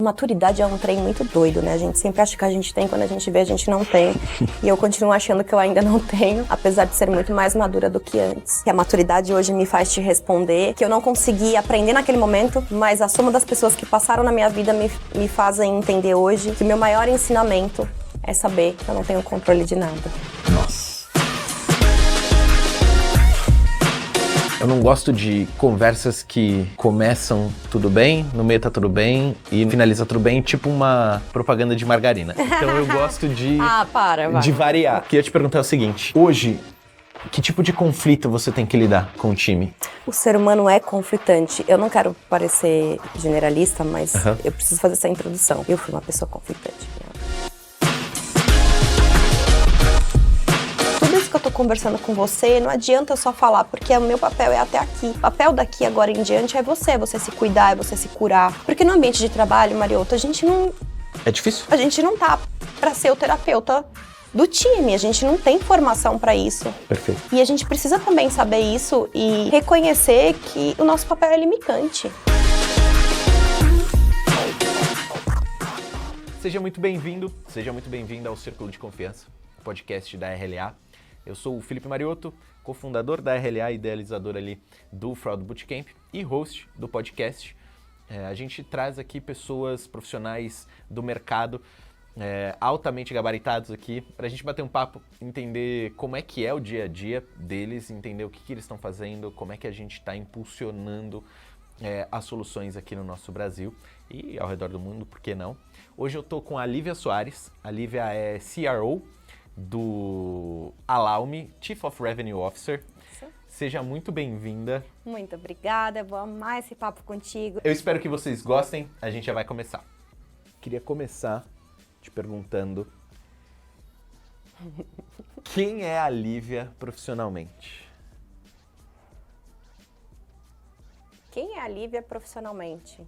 Maturidade é um trem muito doido, né? A gente sempre acha que a gente tem, quando a gente vê, a gente não tem. E eu continuo achando que eu ainda não tenho, apesar de ser muito mais madura do que antes. Que a maturidade hoje me faz te responder, que eu não consegui aprender naquele momento, mas a soma das pessoas que passaram na minha vida me fazem entender hoje que o meu maior ensinamento é saber que eu não tenho controle de nada. Nossa. Eu não gosto de conversas que começam tudo bem, no meio tá tudo bem e finaliza tudo bem, tipo uma propaganda de margarina. Então eu gosto de, de variar. Queria te perguntar o seguinte, hoje, que tipo de conflito você tem que lidar com o time? O ser humano é conflitante. Eu não quero parecer generalista, mas eu preciso fazer essa introdução. Eu fui uma pessoa conflitante. Que eu tô conversando com você, não adianta eu só falar, porque o meu papel é até aqui. O papel daqui agora em diante é você se cuidar, é você se curar. Porque no ambiente de trabalho, Mariotto, a gente não... É difícil? A gente não tá pra ser o terapeuta do time, a gente não tem formação pra isso. Perfeito. E a gente precisa também saber isso e reconhecer que o nosso papel é limitante. Seja muito bem-vindo, seja muito bem-vinda ao Círculo de Confiança, podcast da RLA. Eu sou o Felipe Mariotto, cofundador da RLA, idealizador ali do Fraud Bootcamp e host do podcast. A gente traz aqui pessoas profissionais do mercado, altamente gabaritados aqui, para a gente bater um papo, entender como é que é o dia a dia deles, entender o que eles estão fazendo, como é que a gente está impulsionando as soluções aqui no nosso Brasil e ao redor do mundo, por que não? Hoje eu estou com a Lívia Soares. A Lívia é CRO do Alaume, Chief of Revenue Officer. Isso. Seja muito bem-vinda. Muito obrigada, vou amar esse papo contigo. Eu espero que vocês gostem, a gente já vai começar. Queria começar te perguntando quem é a Lívia profissionalmente? Quem é a Lívia profissionalmente?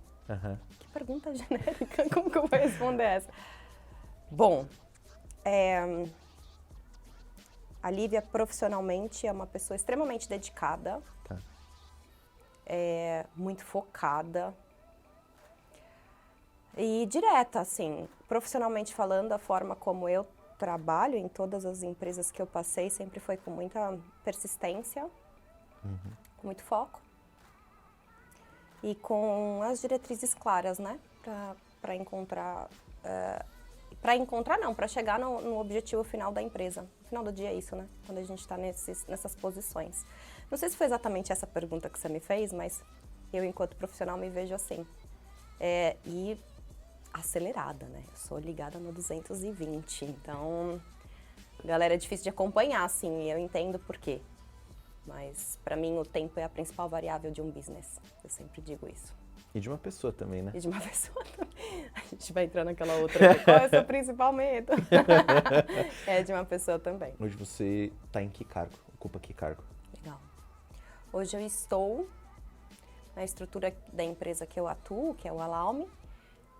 Que pergunta genérica, como que eu vou responder essa? Bom, a Lívia profissionalmente é uma pessoa extremamente dedicada, muito focada e direta, assim, profissionalmente falando, a forma como eu trabalho em todas as empresas que eu passei sempre foi com muita persistência, com muito foco e com as diretrizes claras, né, para encontrar... para chegar no objetivo final da empresa. No final do dia é isso, né? Quando a gente está nessas posições. Não sei se foi exatamente essa pergunta que você me fez, mas eu, enquanto profissional, me vejo assim. E acelerada, né? Eu sou ligada no 220, então, galera, é difícil de acompanhar, assim, eu entendo por quê. Mas, para mim, o tempo é a principal variável de um business. Eu sempre digo isso. E de uma pessoa também, né? E de uma pessoa também. A gente vai entrar naquela outra. Qual é o seu principal medo? É de uma pessoa também. Hoje você está em que cargo? Ocupa que cargo? Legal. Hoje eu estou na estrutura da empresa que eu atuo, que é o Alaume,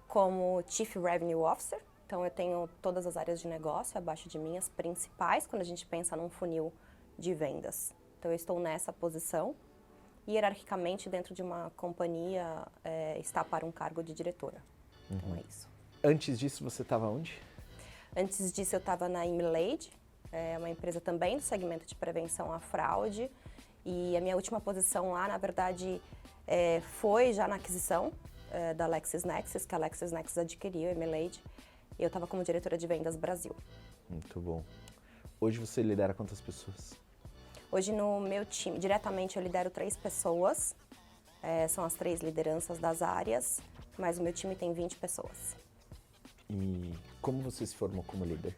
como Chief Revenue Officer. Então eu tenho todas as áreas de negócio abaixo de mim, as principais, quando a gente pensa num funil de vendas. Então eu estou nessa posição. Hierarquicamente, dentro de uma companhia, está para um cargo de diretora. Então é isso. Antes disso, você estava onde? Antes disso, eu estava na Imlade, uma empresa também do segmento de prevenção à fraude. E a minha última posição lá, na verdade, foi já na aquisição da LexisNexis, que a LexisNexis adquiriu, a Imlade. E eu estava como diretora de vendas Brasil. Muito bom. Hoje você lidera quantas pessoas? Hoje no meu time, diretamente eu lidero 3 pessoas, são as 3 lideranças das áreas, mas o meu time tem 20 pessoas. E como você se formou como líder?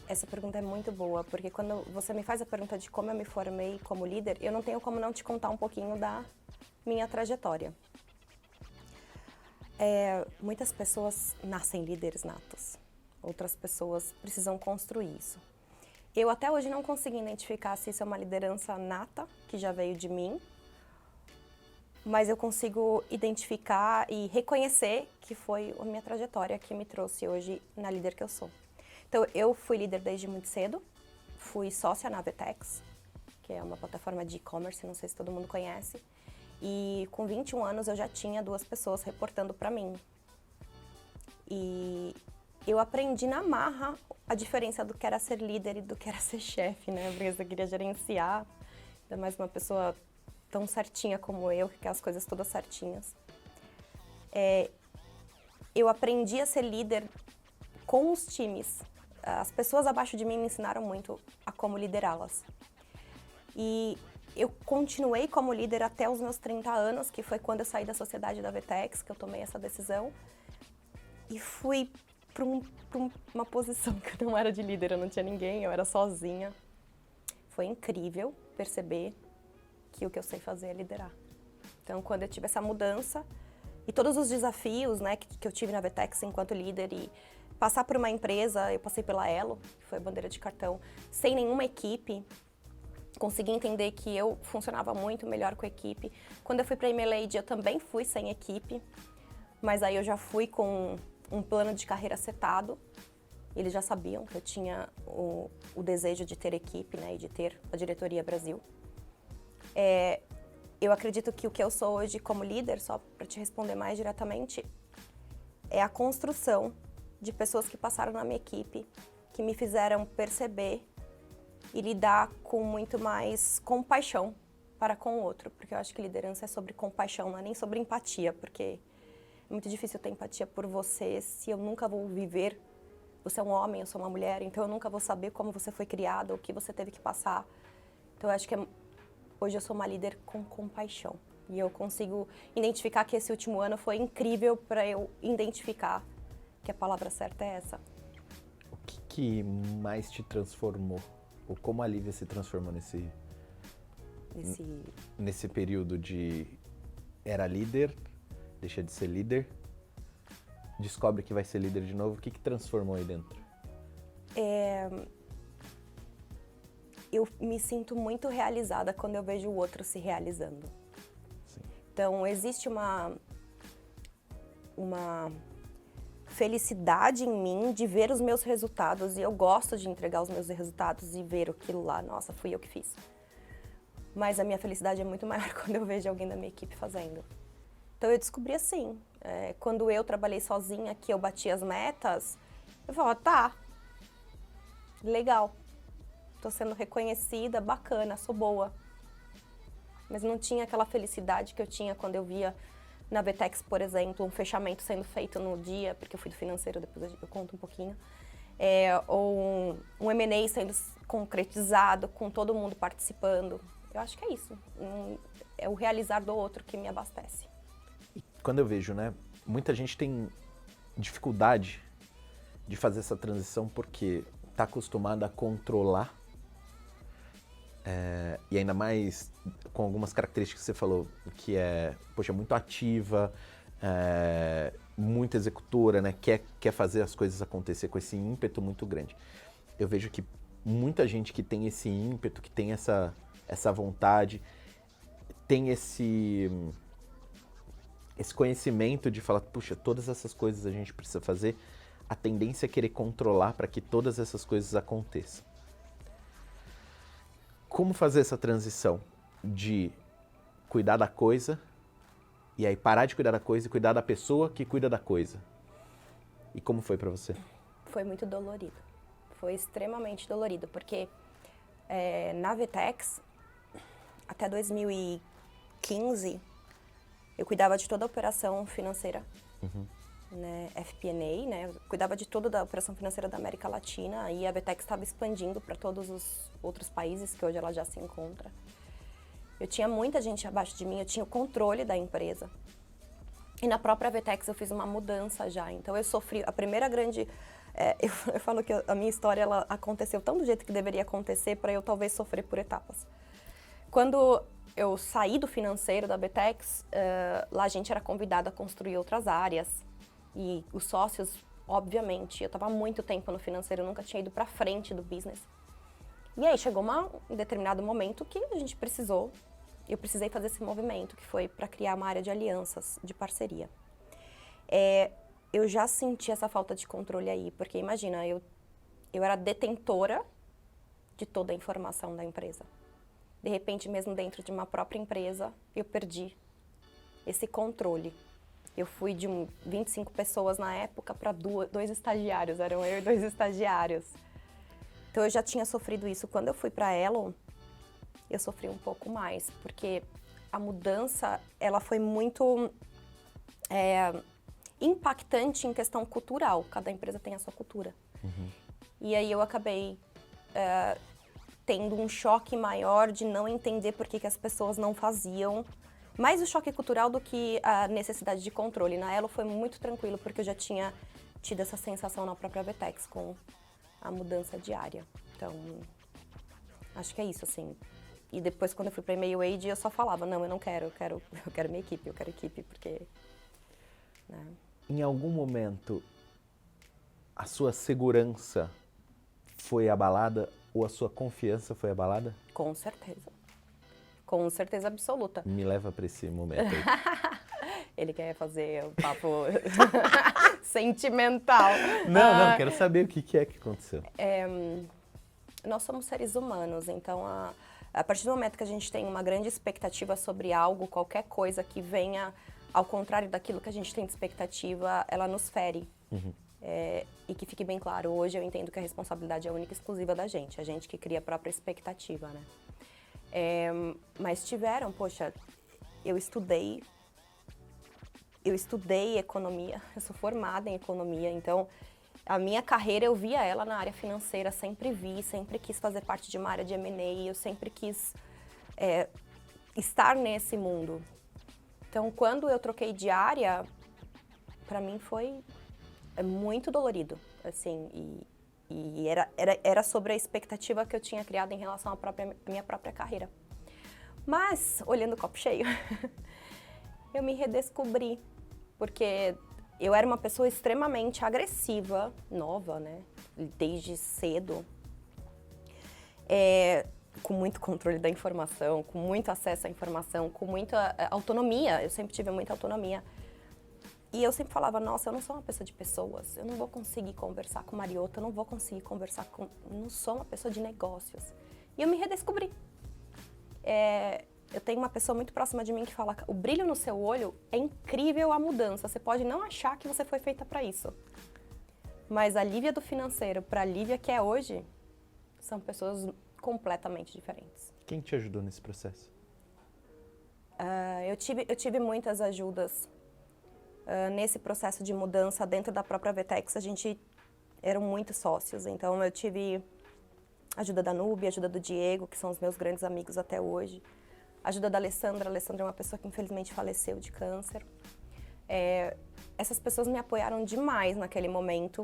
Essa pergunta é muito boa, porque quando você me faz a pergunta de como eu me formei como líder, eu não tenho como não te contar um pouquinho da minha trajetória. Muitas pessoas nascem líderes natos, outras pessoas precisam construir isso. Eu até hoje não consegui identificar se isso é uma liderança nata, que já veio de mim, mas eu consigo identificar e reconhecer que foi a minha trajetória que me trouxe hoje na líder que eu sou. Então, eu fui líder desde muito cedo, fui sócia na Vetex, que é uma plataforma de e-commerce, não sei se todo mundo conhece, e com 21 anos eu já tinha 2 pessoas reportando para mim. E eu aprendi na marra a diferença do que era ser líder e do que era ser chefe, né? Porque você queria gerenciar, ainda mais uma pessoa tão certinha como eu, que quer as coisas todas certinhas. Eu aprendi a ser líder com os times. As pessoas abaixo de mim me ensinaram muito a como liderá-las. E eu continuei como líder até os meus 30 anos, que foi quando eu saí da sociedade da Vetex, que eu tomei essa decisão. E fui para uma posição que eu não era de líder, eu não tinha ninguém, eu era sozinha. Foi incrível perceber que o que eu sei fazer é liderar. Então, quando eu tive essa mudança e todos os desafios, né, que eu tive na Vetex enquanto líder e passar por uma empresa, eu passei pela Elo, que foi a bandeira de cartão, sem nenhuma equipe, consegui entender que eu funcionava muito melhor com a equipe. Quando eu fui para a Emailade, eu também fui sem equipe, mas aí eu já fui com um plano de carreira setado. Eles já sabiam que eu tinha o desejo de ter equipe, né, e de ter a diretoria Brasil. Eu acredito que o que eu sou hoje como líder, só para te responder mais diretamente, é a construção de pessoas que passaram na minha equipe, que me fizeram perceber e lidar com muito mais compaixão para com o outro. Porque eu acho que liderança é sobre compaixão, não é nem sobre empatia, porque é muito difícil ter empatia por você se eu nunca vou viver. Você é um homem, eu sou uma mulher, então eu nunca vou saber como você foi criada, o que você teve que passar. Então eu acho que hoje eu sou uma líder com compaixão. E eu consigo identificar que esse último ano foi incrível para eu identificar que a palavra certa é essa. O que mais te transformou? Ou como a Lívia se transformou nesse período de era líder, deixa de ser líder, descobre que vai ser líder de novo? O que transformou aí dentro? Eu me sinto muito realizada quando eu vejo o outro se realizando. Sim. Então, existe uma felicidade em mim de ver os meus resultados, e eu gosto de entregar os meus resultados e ver aquilo lá, nossa, fui eu que fiz. Mas a minha felicidade é muito maior quando eu vejo alguém da minha equipe fazendo. Então eu descobri assim, quando eu trabalhei sozinha, que eu bati as metas, eu falava, tá, legal, tô sendo reconhecida, bacana, sou boa. Mas não tinha aquela felicidade que eu tinha quando eu via na Vetex, por exemplo, um fechamento sendo feito no dia, porque eu fui do financeiro, depois eu conto um pouquinho, ou um M&A sendo concretizado, com todo mundo participando. Eu acho que é isso, é o realizar do outro que me abastece. E quando eu vejo, né, muita gente tem dificuldade de fazer essa transição porque está acostumada a controlar, e ainda mais com algumas características que você falou, que é, poxa, muito ativa, muito executora, né? Quer fazer as coisas acontecer com esse ímpeto muito grande. Eu vejo que muita gente que tem esse ímpeto, que tem essa vontade, tem esse conhecimento de falar, puxa, todas essas coisas a gente precisa fazer, a tendência é querer controlar para que todas essas coisas aconteçam. Como fazer essa transição de cuidar da coisa e aí parar de cuidar da coisa e cuidar da pessoa que cuida da coisa? E como foi para você? Foi muito dolorido. Foi extremamente dolorido, porque na Vetex, até 2015, eu cuidava de toda a operação financeira, né, FP&A, né, eu cuidava de toda a operação financeira da América Latina, e a Vetex estava expandindo para todos os outros países que hoje ela já se encontra. Eu tinha muita gente abaixo de mim, eu tinha o controle da empresa. E na própria Vetex eu fiz uma mudança já, então eu sofri a primeira grande... eu falo que a minha história ela aconteceu tão do jeito que deveria acontecer para eu talvez sofrer por etapas. Quando eu saí do financeiro da Vetex, lá a gente era convidado a construir outras áreas. E os sócios, obviamente, eu estava há muito tempo no financeiro, eu nunca tinha ido para frente do business. E aí chegou um determinado momento que a gente eu precisei fazer esse movimento, que foi para criar uma área de alianças, de parceria. Eu já senti essa falta de controle aí, porque imagina, eu era detentora de toda a informação da empresa. De repente, mesmo dentro de uma própria empresa, eu perdi esse controle. Eu fui de 25 pessoas na época para 2 estagiários, eram eu e 2 estagiários. Então eu já tinha sofrido isso. Quando eu fui para a Elo, eu sofri um pouco mais, porque a mudança, ela foi muito impactante em questão cultural. Cada empresa tem a sua cultura. E aí eu acabei tendo um choque maior de não entender por que as pessoas não faziam. Mais o choque cultural do que a necessidade de controle. Na Elo foi muito tranquilo, porque eu já tinha tido essa sensação na própria Vetex com a mudança diária. Então, acho que é isso, assim. E depois, quando eu fui para Email Age, eu só falava, não, eu não quero, eu quero minha equipe, eu quero equipe, porque... Né? Em algum momento, a sua segurança foi abalada ou a sua confiança foi abalada? Com certeza. Com certeza absoluta. Me leva para esse momento aí. Ele quer fazer um papo sentimental. Não, quero saber o que é que aconteceu. Nós somos seres humanos, então a partir do momento que a gente tem uma grande expectativa sobre algo, qualquer coisa que venha ao contrário daquilo que a gente tem de expectativa, ela nos fere. E que fique bem claro, hoje eu entendo que a responsabilidade é única e exclusiva da gente, a gente que cria a própria expectativa, né? Mas tiveram, poxa, eu estudei economia, eu sou formada em economia, então a minha carreira eu via ela na área financeira, sempre quis fazer parte de uma área de M&A, eu sempre quis estar nesse mundo. Então, quando eu troquei de área, para mim foi muito dolorido, assim, e era sobre a expectativa que eu tinha criado em relação à minha própria carreira. Mas, olhando o copo cheio, eu me redescobri, porque eu era uma pessoa extremamente agressiva, nova, né, desde cedo, com muito controle da informação, com muito acesso à informação, com muita autonomia, eu sempre tive muita autonomia. E eu sempre falava, nossa, eu não sou uma pessoa de pessoas, eu não vou conseguir conversar com Mariota, eu não vou conseguir conversar com... não sou uma pessoa de negócios. E eu me redescobri. Eu tenho uma pessoa muito próxima de mim que fala, o brilho no seu olho é incrível a mudança, você pode não achar que você foi feita para isso. Mas a Lívia do financeiro para a Lívia que é hoje, são pessoas completamente diferentes. Quem te ajudou nesse processo? Eu tive muitas ajudas. Nesse processo de mudança dentro da própria Vetex, a gente eram muitos sócios, então eu tive ajuda da Núbia, ajuda do Diego, que são os meus grandes amigos até hoje, ajuda da Alessandra. A Alessandra é uma pessoa que infelizmente faleceu de câncer. Essas pessoas me apoiaram demais naquele momento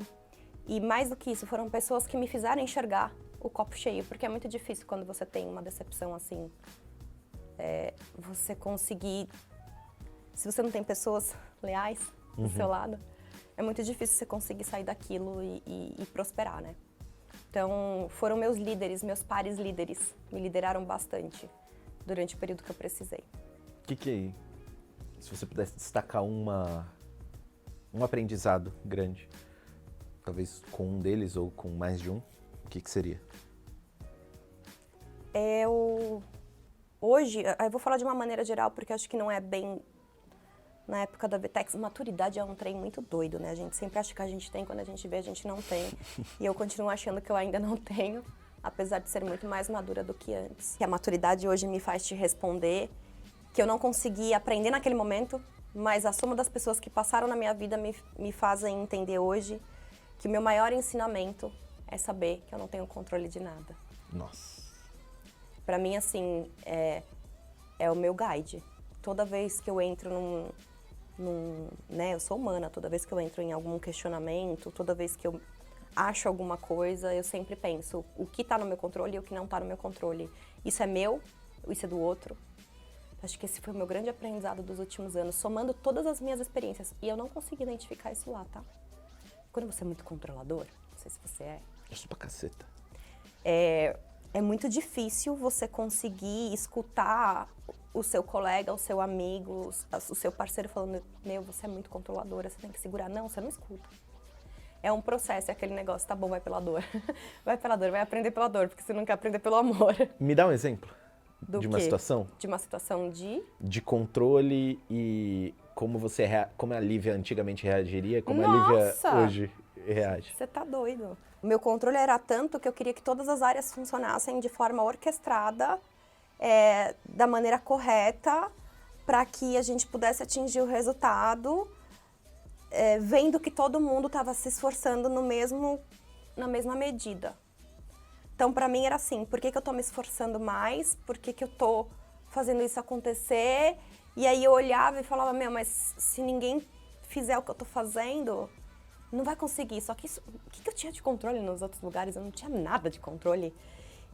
e mais do que isso, foram pessoas que me fizeram enxergar o copo cheio, porque é muito difícil quando você tem uma decepção assim, você conseguir... Se você não tem pessoas leais do seu lado, é muito difícil você conseguir sair daquilo e prosperar, né? Então, foram meus líderes, meus pares líderes, me lideraram bastante durante o período que eu precisei. O que se você pudesse destacar um aprendizado grande, talvez com um deles ou com mais de um, o que seria? Hoje, eu vou falar de uma maneira geral, porque acho que não é bem... Na época da Vetex, maturidade é um trem muito doido, né? A gente sempre acha que a gente tem, quando a gente vê, a gente não tem. E eu continuo achando que eu ainda não tenho, apesar de ser muito mais madura do que antes. E a maturidade hoje me faz te responder que eu não consegui aprender naquele momento, mas a soma das pessoas que passaram na minha vida me fazem entender hoje que o meu maior ensinamento é saber que eu não tenho controle de nada. Nossa. Pra mim, assim, é o meu guide. Toda vez que eu entro né, eu sou humana, toda vez que eu entro em algum questionamento, toda vez que eu acho alguma coisa, eu sempre penso o que está no meu controle e o que não está no meu controle. Isso é meu, isso é do outro. Acho que esse foi o meu grande aprendizado dos últimos anos, somando todas as minhas experiências. E eu não consigo identificar isso lá, tá? Quando você é muito controlador, não sei se você é. Eu sou pra caceta. É muito difícil você conseguir escutar o seu colega, o seu amigo, o seu parceiro falando, meu, você é muito controladora, você tem que segurar. Não, você não escuta. É um processo, é aquele negócio, tá bom, vai pela dor. Vai pela dor, vai aprender pela dor, porque você não quer aprender pelo amor. Me dá um exemplo Do de uma quê? situação? De uma situação de... De controle e como a Lívia antigamente reagiria, como a Nossa! Lívia hoje reage. Você tá doido. O meu controle era tanto que eu queria que todas as áreas funcionassem de forma orquestrada, da maneira correta, para que a gente pudesse atingir o resultado, vendo que todo mundo estava se esforçando na mesma medida. Então, para mim era assim, por que eu tô me esforçando mais? Por que eu tô fazendo isso acontecer? E aí eu olhava e falava, mas se ninguém fizer o que eu tô fazendo, não vai conseguir. Só que o que eu tinha de controle nos outros lugares? Eu não tinha nada de controle.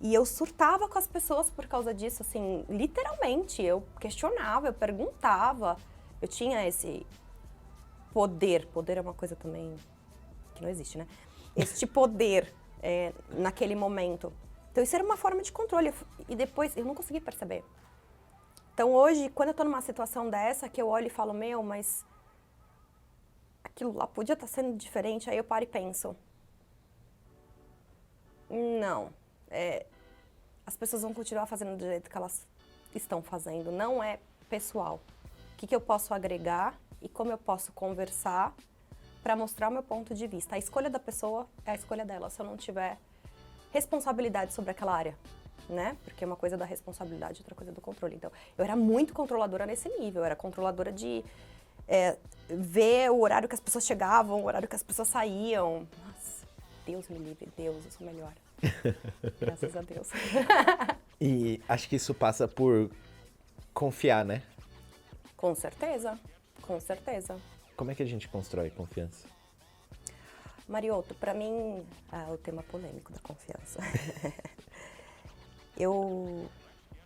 E eu surtava com as pessoas por causa disso, assim, literalmente. Eu questionava, eu perguntava. Eu tinha esse poder. Poder é uma coisa também que não existe, né? Este poder naquele momento. Então isso era uma forma de controle. E depois eu não consegui perceber. Então hoje, quando eu tô numa situação dessa, que eu olho e falo, mas aquilo lá podia estar sendo diferente, aí eu paro e penso. Não. As pessoas vão continuar fazendo do jeito que elas estão fazendo. Não é pessoal. O que eu posso agregar e como eu posso conversar para mostrar o meu ponto de vista. A escolha da pessoa é a escolha dela, se eu não tiver responsabilidade sobre aquela área, né? Porque uma coisa é da responsabilidade, outra coisa é do controle. Então, eu era muito controladora nesse nível. Eu era controladora de ver o horário que as pessoas chegavam, o horário que as pessoas saíam. Nossa, Deus me livre, Deus, eu sou melhor. Graças a Deus. E acho que isso passa por confiar, né? Com certeza, com certeza. Como é que a gente constrói confiança? Marioto, para mim, o tema polêmico da confiança.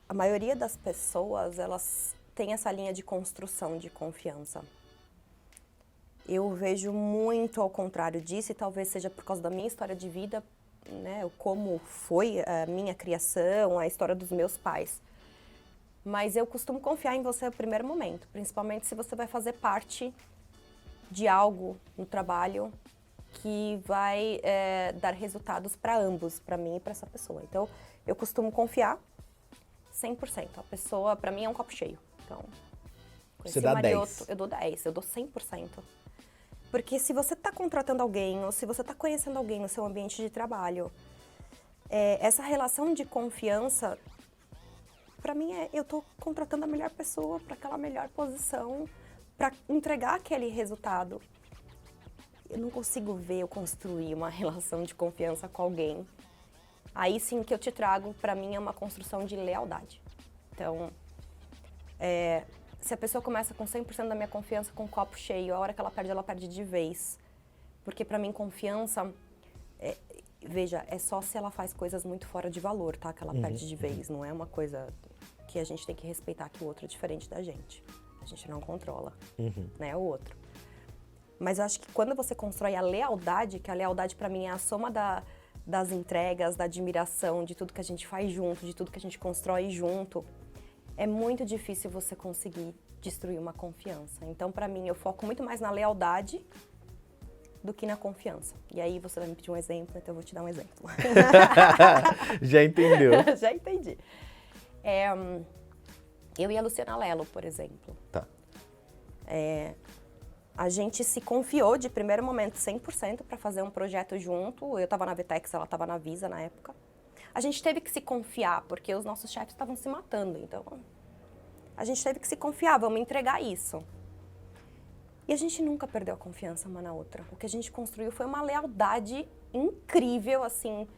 A maioria das pessoas, elas têm essa linha de construção de confiança. Eu vejo muito ao contrário disso, e talvez seja por causa da minha história de vida, né, como foi a minha criação, a história dos meus pais. Mas eu costumo confiar em você no primeiro momento, principalmente se você vai fazer parte de algo no trabalho que vai dar resultados para ambos, para mim e para essa pessoa. Então, eu costumo confiar 100%. A pessoa, para mim, é um copo cheio. Então, você dá Marioto, 10? Eu dou 10, eu dou 100%. Porque se você está contratando alguém ou se você está conhecendo alguém no seu ambiente de trabalho, essa relação de confiança, para mim, eu estou contratando a melhor pessoa para aquela melhor posição, para entregar aquele resultado. Eu não consigo ver eu construir uma relação de confiança com alguém. Aí sim que eu te trago, para mim, é uma construção de lealdade. Então, se a pessoa começa com 100% da minha confiança com o copo cheio, a hora que ela perde de vez. Porque para mim, confiança, veja, é só se ela faz coisas muito fora de valor, tá? Que ela perde de vez. Não é uma coisa que a gente tem que respeitar que o outro é diferente da gente. A gente não controla, né, o outro. Mas eu acho que quando você constrói a lealdade, que a lealdade para mim é a soma das entregas, da admiração, de tudo que a gente faz junto, de tudo que a gente constrói junto, é muito difícil você conseguir destruir uma confiança. Então, para mim, eu foco muito mais na lealdade do que na confiança. E aí você vai me pedir um exemplo, então eu vou te dar um exemplo. Já entendeu? Já entendi. Eu e a Luciana Lello, por exemplo. Tá. A gente se confiou de primeiro momento 100% para fazer um projeto junto. Eu estava na Vtex, ela estava na Visa na época. A gente teve que se confiar, porque os nossos chefes estavam se matando. Então, a gente teve que se confiar, vamos entregar isso. E a gente nunca perdeu a confiança uma na outra. O que a gente construiu foi uma lealdade incrível, assim,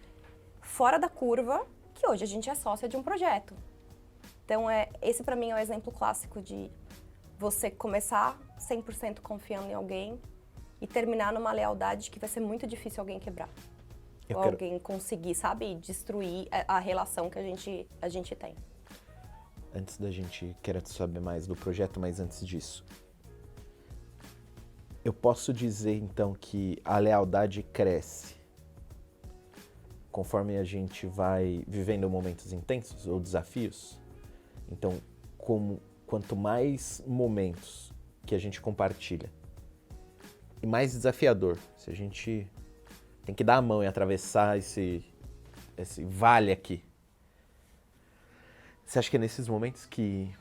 fora da curva, que hoje a gente é sócia de um projeto. Então, esse para mim é o exemplo clássico de você começar 100% confiando em alguém e terminar numa lealdade que vai ser muito difícil alguém quebrar. Alguém conseguir, sabe, destruir a relação que a gente tem. Antes da gente querer saber mais do projeto, mas antes disso, eu posso dizer então que a lealdade cresce conforme a gente vai vivendo momentos intensos ou desafios? Então, quanto mais momentos que a gente compartilha e mais desafiador, se a gente tem que dar a mão e atravessar esse vale aqui, você acha que é nesses momentos que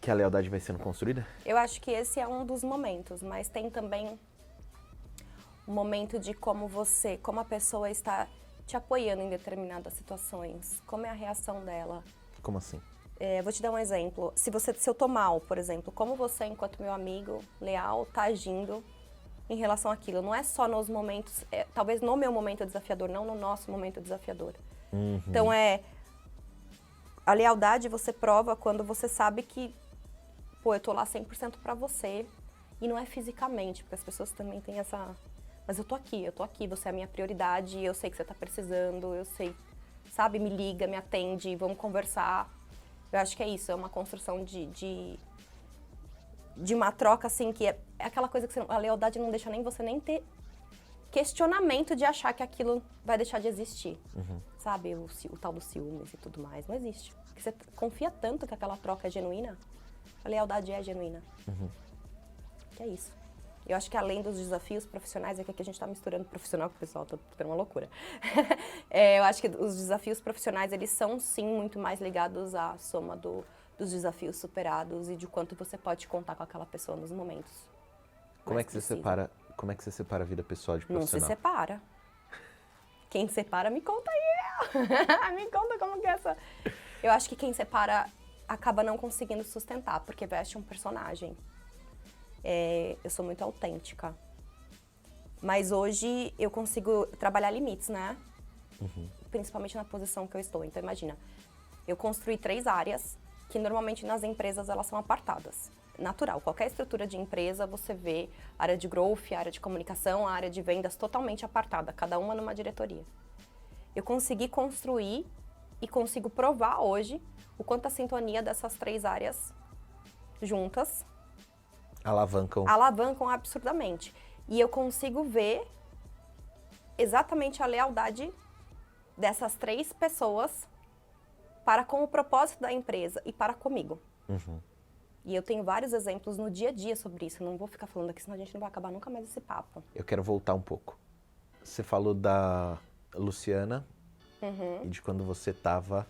que a lealdade vai sendo construída? Eu acho que esse é um dos momentos, mas tem também o momento de como a pessoa está te apoiando em determinadas situações, como é a reação dela. Como assim? Vou te dar um exemplo. Se eu tô mal, por exemplo, como você, enquanto meu amigo leal, tá agindo em relação àquilo? Não é só nos momentos, talvez no meu momento desafiador, não no nosso momento desafiador. Uhum. Então a lealdade você prova quando você sabe que, pô, eu tô lá 100% pra você. E não é fisicamente, porque as pessoas também têm essa... Mas eu tô aqui, você é a minha prioridade, eu sei que você tá precisando, eu sei, sabe? Me liga, me atende, vamos conversar. Eu acho que é isso, é uma construção de uma troca, assim, que é aquela coisa que a lealdade não deixa nem você nem ter questionamento de achar que aquilo vai deixar de existir. Uhum. Sabe? O tal dos ciúmes e tudo mais, não existe. Porque você confia tanto que aquela troca é genuína, a lealdade é genuína. Uhum. Que é isso. Eu acho que além dos desafios profissionais, é que aqui a gente tá misturando profissional com o pessoal, tá ficando uma loucura. Eu acho que os desafios profissionais, eles são sim muito mais ligados à soma dos desafios superados e de quanto você pode contar com aquela pessoa nos momentos. Como é que você separa a vida pessoal de Não profissional? se separa. Quem separa, me conta aí. Me conta como que é essa... Eu acho que quem separa acaba não conseguindo sustentar, porque veste um personagem. Eu sou muito autêntica. Mas hoje eu consigo trabalhar limites, né? Uhum. Principalmente na posição que eu estou. Então imagina, eu construí 3 áreas que normalmente nas empresas elas são apartadas. Natural, qualquer estrutura de empresa você vê área de growth, área de comunicação, área de vendas totalmente apartada, cada uma numa diretoria. Eu consegui construir e consigo provar hoje o quanto a sintonia dessas 3 áreas juntas alavancam absurdamente. E eu consigo ver exatamente a lealdade dessas 3 pessoas para com o propósito da empresa e para comigo. Uhum. E eu tenho vários exemplos no dia a dia sobre isso. Eu não vou ficar falando aqui, senão a gente não vai acabar nunca mais esse papo. Eu quero voltar um pouco. Você falou da Luciana Uhum. e de quando você estava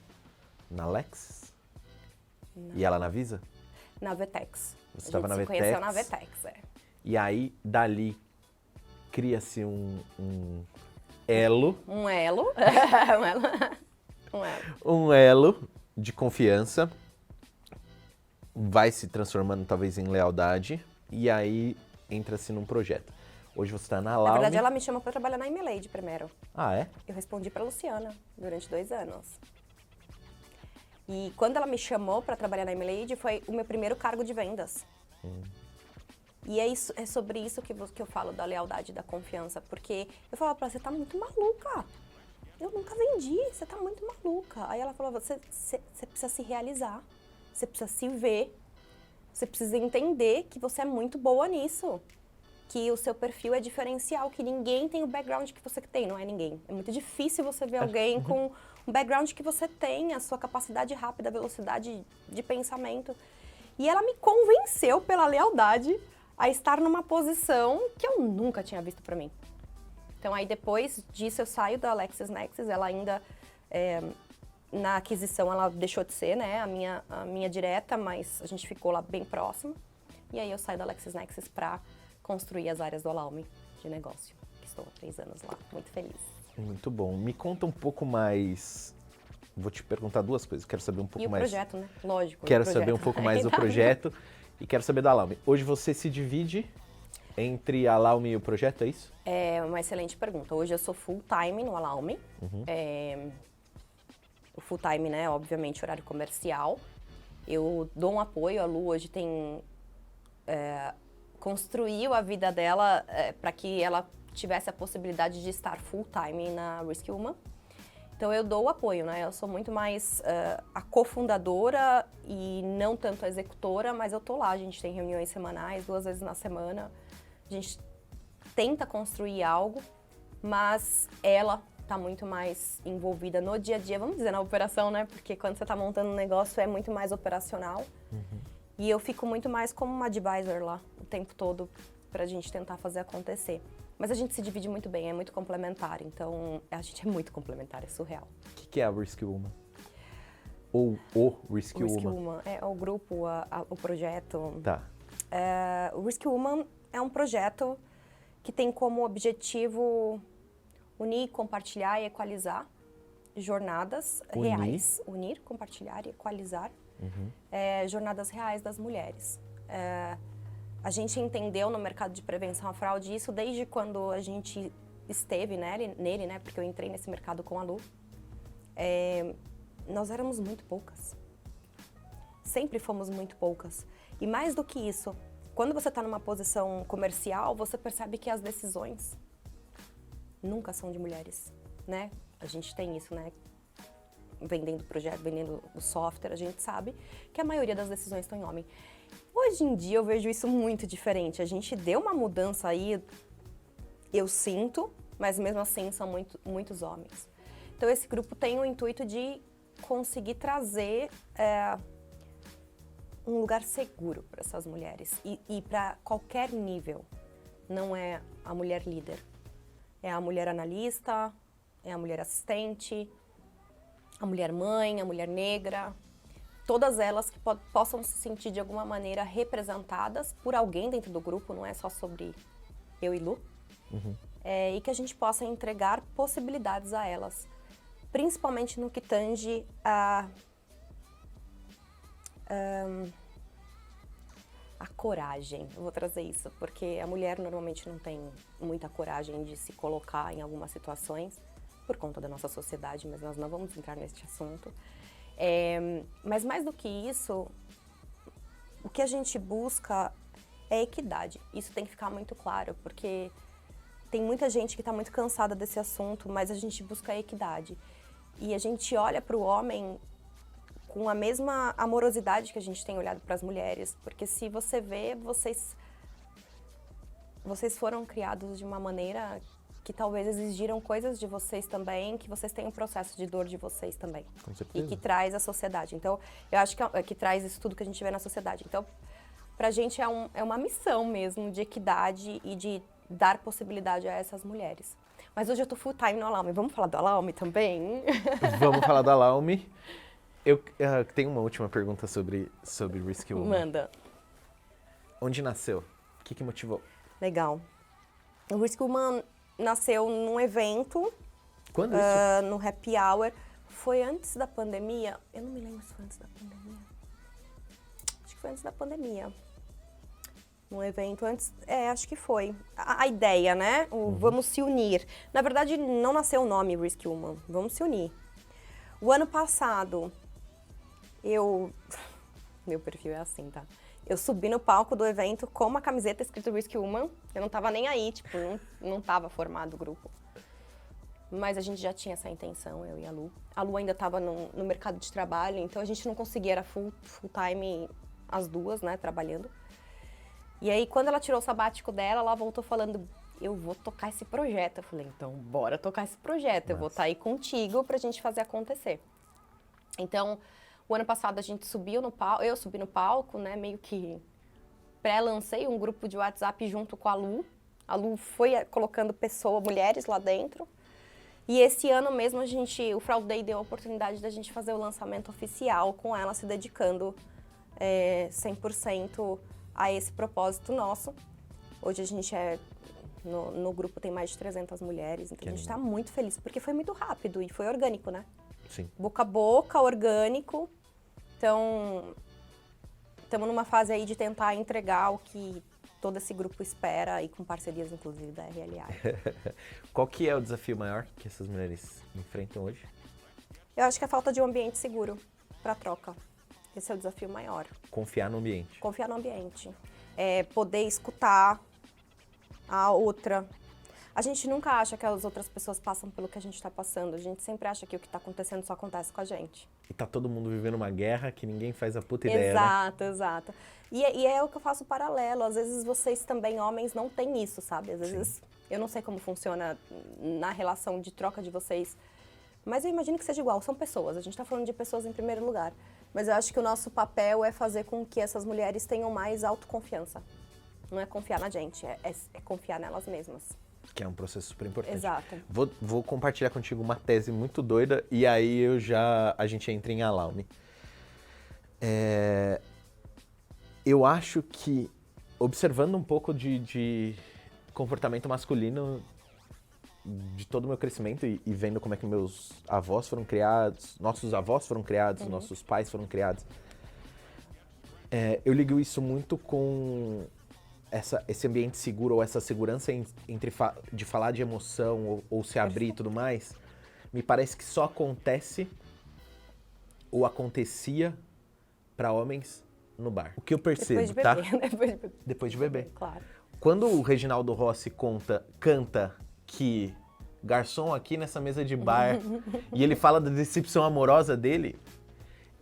na Lexis? E ela na Visa? Na Vetex. Você estava na Vetex. A gente se conheceu na Vetex, E aí, dali, cria-se um elo. Um elo. Um elo de confiança. Vai se transformando, talvez, em lealdade. E aí, entra-se num projeto. Hoje você está na Laume. Na verdade, ela me chamou para trabalhar na Imeleide primeiro. Ah, é? Eu respondi para Luciana durante 2 anos. E quando ela me chamou para trabalhar na Imeleide, foi o meu primeiro cargo de vendas. E é sobre isso que eu falo da lealdade e da confiança. Porque eu falava para ela, você tá muito maluca. Eu nunca vendi, você tá muito maluca. Aí ela falou, você precisa se realizar. Você precisa se ver. Você precisa entender que você é muito boa nisso. Que o seu perfil é diferencial, que ninguém tem o background que você tem. Não é ninguém. É muito difícil você ver alguém com um background que você tem, a sua capacidade rápida, a velocidade de pensamento. E ela me convenceu pela lealdade a estar numa posição que eu nunca tinha visto pra mim. Então aí depois disso eu saio da LexisNexis, ela ainda, na aquisição ela deixou de ser, né, a minha direta, mas a gente ficou lá bem próximo. E aí eu saio da LexisNexis pra construir as áreas do Alaume de negócio, que estou há 3 anos lá, muito feliz. Muito bom. Me conta um pouco mais. Vou te perguntar 2 coisas. Quero saber um pouco mais. E o projeto, né? Lógico. Quero saber um pouco mais do projeto e quero saber da Alaume. Hoje você se divide entre a Alaume e o projeto, é isso? É uma excelente pergunta. Hoje eu sou full time no Alaume. Uhum. O full time, né? Obviamente, horário comercial. Eu dou um apoio. A Lu hoje tem construiu a vida dela para que ela tivesse a possibilidade de estar full time na Risky Woman. Então eu dou o apoio, né? Eu sou muito mais a cofundadora e não tanto a executora, mas eu tô lá. A gente tem reuniões semanais, 2 vezes na semana. A gente tenta construir algo, mas ela tá muito mais envolvida no dia a dia, vamos dizer, na operação, né? Porque quando você tá montando um negócio é muito mais operacional. Uhum. E eu fico muito mais como uma advisor lá o tempo todo pra gente tentar fazer acontecer. Mas a gente se divide muito bem, é muito complementar. Então, a gente é muito complementar, é surreal. O que é a Risky Woman? ou o Risky Risky Woman? Woman é o grupo, o projeto. Tá. O Risky Woman é um projeto que tem como objetivo unir, compartilhar e equalizar jornadas reais. Unir, compartilhar e equalizar jornadas reais das mulheres. A gente entendeu no mercado de prevenção à fraude isso desde quando a gente esteve nele, né? Porque eu entrei nesse mercado com a Lu. Nós éramos muito poucas. Sempre fomos muito poucas. E mais do que isso, quando você está numa posição comercial, você percebe que as decisões nunca são de mulheres, né? A gente tem isso, né? Vendendo projeto, vendendo o software, a gente sabe que a maioria das decisões estão em homem. Hoje em dia eu vejo isso muito diferente. A gente deu uma mudança aí, eu sinto, mas mesmo assim são muitos homens. Então esse grupo tem o intuito de conseguir trazer um lugar seguro para essas mulheres e para qualquer nível. Não é a mulher líder, é a mulher analista, é a mulher assistente, a mulher mãe, a mulher negra, todas elas que possam se sentir de alguma maneira representadas por alguém dentro do grupo, não é só sobre eu e Lu, e que a gente possa entregar possibilidades a elas, principalmente no que tange a coragem. Eu vou trazer isso, porque a mulher normalmente não tem muita coragem de se colocar em algumas situações, por conta da nossa sociedade, mas nós não vamos entrar neste assunto. Mas mais do que isso, o que a gente busca é equidade. Isso tem que ficar muito claro, porque tem muita gente que está muito cansada desse assunto, mas a gente busca a equidade. E a gente olha para o homem com a mesma amorosidade que a gente tem olhado para as mulheres, porque se você vê, vocês foram criados de uma maneira que talvez exigiram coisas de vocês também, que vocês têm um processo de dor de vocês também. Com certeza. E que traz a sociedade. Então, eu acho que traz isso tudo que a gente vê na sociedade. Então, pra gente é uma missão mesmo de equidade e de dar possibilidade a essas mulheres. Mas hoje eu tô full time no Alaume. Vamos falar do Alaume também? Vamos falar do Alaume. Eu tenho uma última pergunta sobre Risky Woman. Manda. Onde nasceu? O que motivou? Legal. O Risky Woman nasceu num evento. Quando isso? No Happy Hour. Foi antes da pandemia. Eu não me lembro se foi antes da pandemia. Acho que foi antes da pandemia. Um evento antes. Acho que foi. A ideia, né? Vamos se unir. Na verdade, não nasceu o nome Risky Woman. Vamos se unir. O ano passado, meu perfil é assim, tá? Eu subi no palco do evento com uma camiseta escrito Risky Woman. Eu não tava nem aí, tipo, não tava formado o grupo. Mas a gente já tinha essa intenção, eu e a Lu. A Lu ainda tava no mercado de trabalho, então a gente não conseguia, era full time as duas, né, trabalhando. E aí, quando ela tirou o sabático dela, ela voltou falando, eu vou tocar esse projeto. Eu falei, então, bora tocar esse projeto. Nossa. Eu vou estar aí contigo pra gente fazer acontecer. Então, o ano passado a gente subiu no palco, eu subi no palco, né, meio que pré-lancei um grupo de WhatsApp junto com a Lu. A Lu foi colocando mulheres lá dentro. E esse ano mesmo o Fraud Day deu a oportunidade da gente fazer o lançamento oficial com ela se dedicando 100% a esse propósito nosso. Hoje a gente no grupo tem mais de 300 mulheres, então a gente está muito feliz, porque foi muito rápido e foi orgânico, né? Sim. Boca a boca, orgânico. Então, estamos numa fase aí de tentar entregar o que todo esse grupo espera e com parcerias, inclusive, da RLA. Qual que é o desafio maior que essas mulheres enfrentam hoje? Eu acho que é a falta de um ambiente seguro para troca. Esse é o desafio maior. Confiar no ambiente. Confiar no ambiente. Poder escutar a outra. A gente nunca acha que as outras pessoas passam pelo que a gente está passando. A gente sempre acha que o que está acontecendo só acontece com a gente. E tá todo mundo vivendo uma guerra que ninguém faz a puta ideia, exato, né? Exato. E é o que eu faço paralelo. Às vezes vocês também, homens, não têm isso, sabe? Às vezes, eu não sei como funciona na relação de troca de vocês. Mas eu imagino que seja igual. São pessoas. A gente está falando de pessoas em primeiro lugar. Mas eu acho que o nosso papel é fazer com que essas mulheres tenham mais autoconfiança. Não é confiar na gente, é confiar nelas mesmas. Que é um processo super importante. Exato. Vou compartilhar contigo uma tese muito doida e aí a gente entra em Alaume. Eu acho que, observando um pouco de comportamento masculino de todo o meu crescimento e vendo como é que meus avós foram criados, nossos avós foram criados, nossos pais foram criados, eu ligo isso muito com esse ambiente seguro ou essa segurança de falar de emoção ou se abrir e tudo mais. Me parece que só acontece ou acontecia para homens no bar. O que eu percebo, Depois de beber, tá? Depois de beber. Claro. Quando o Reginaldo Rossi canta que garçom aqui nessa mesa de bar e ele fala da decepção amorosa dele,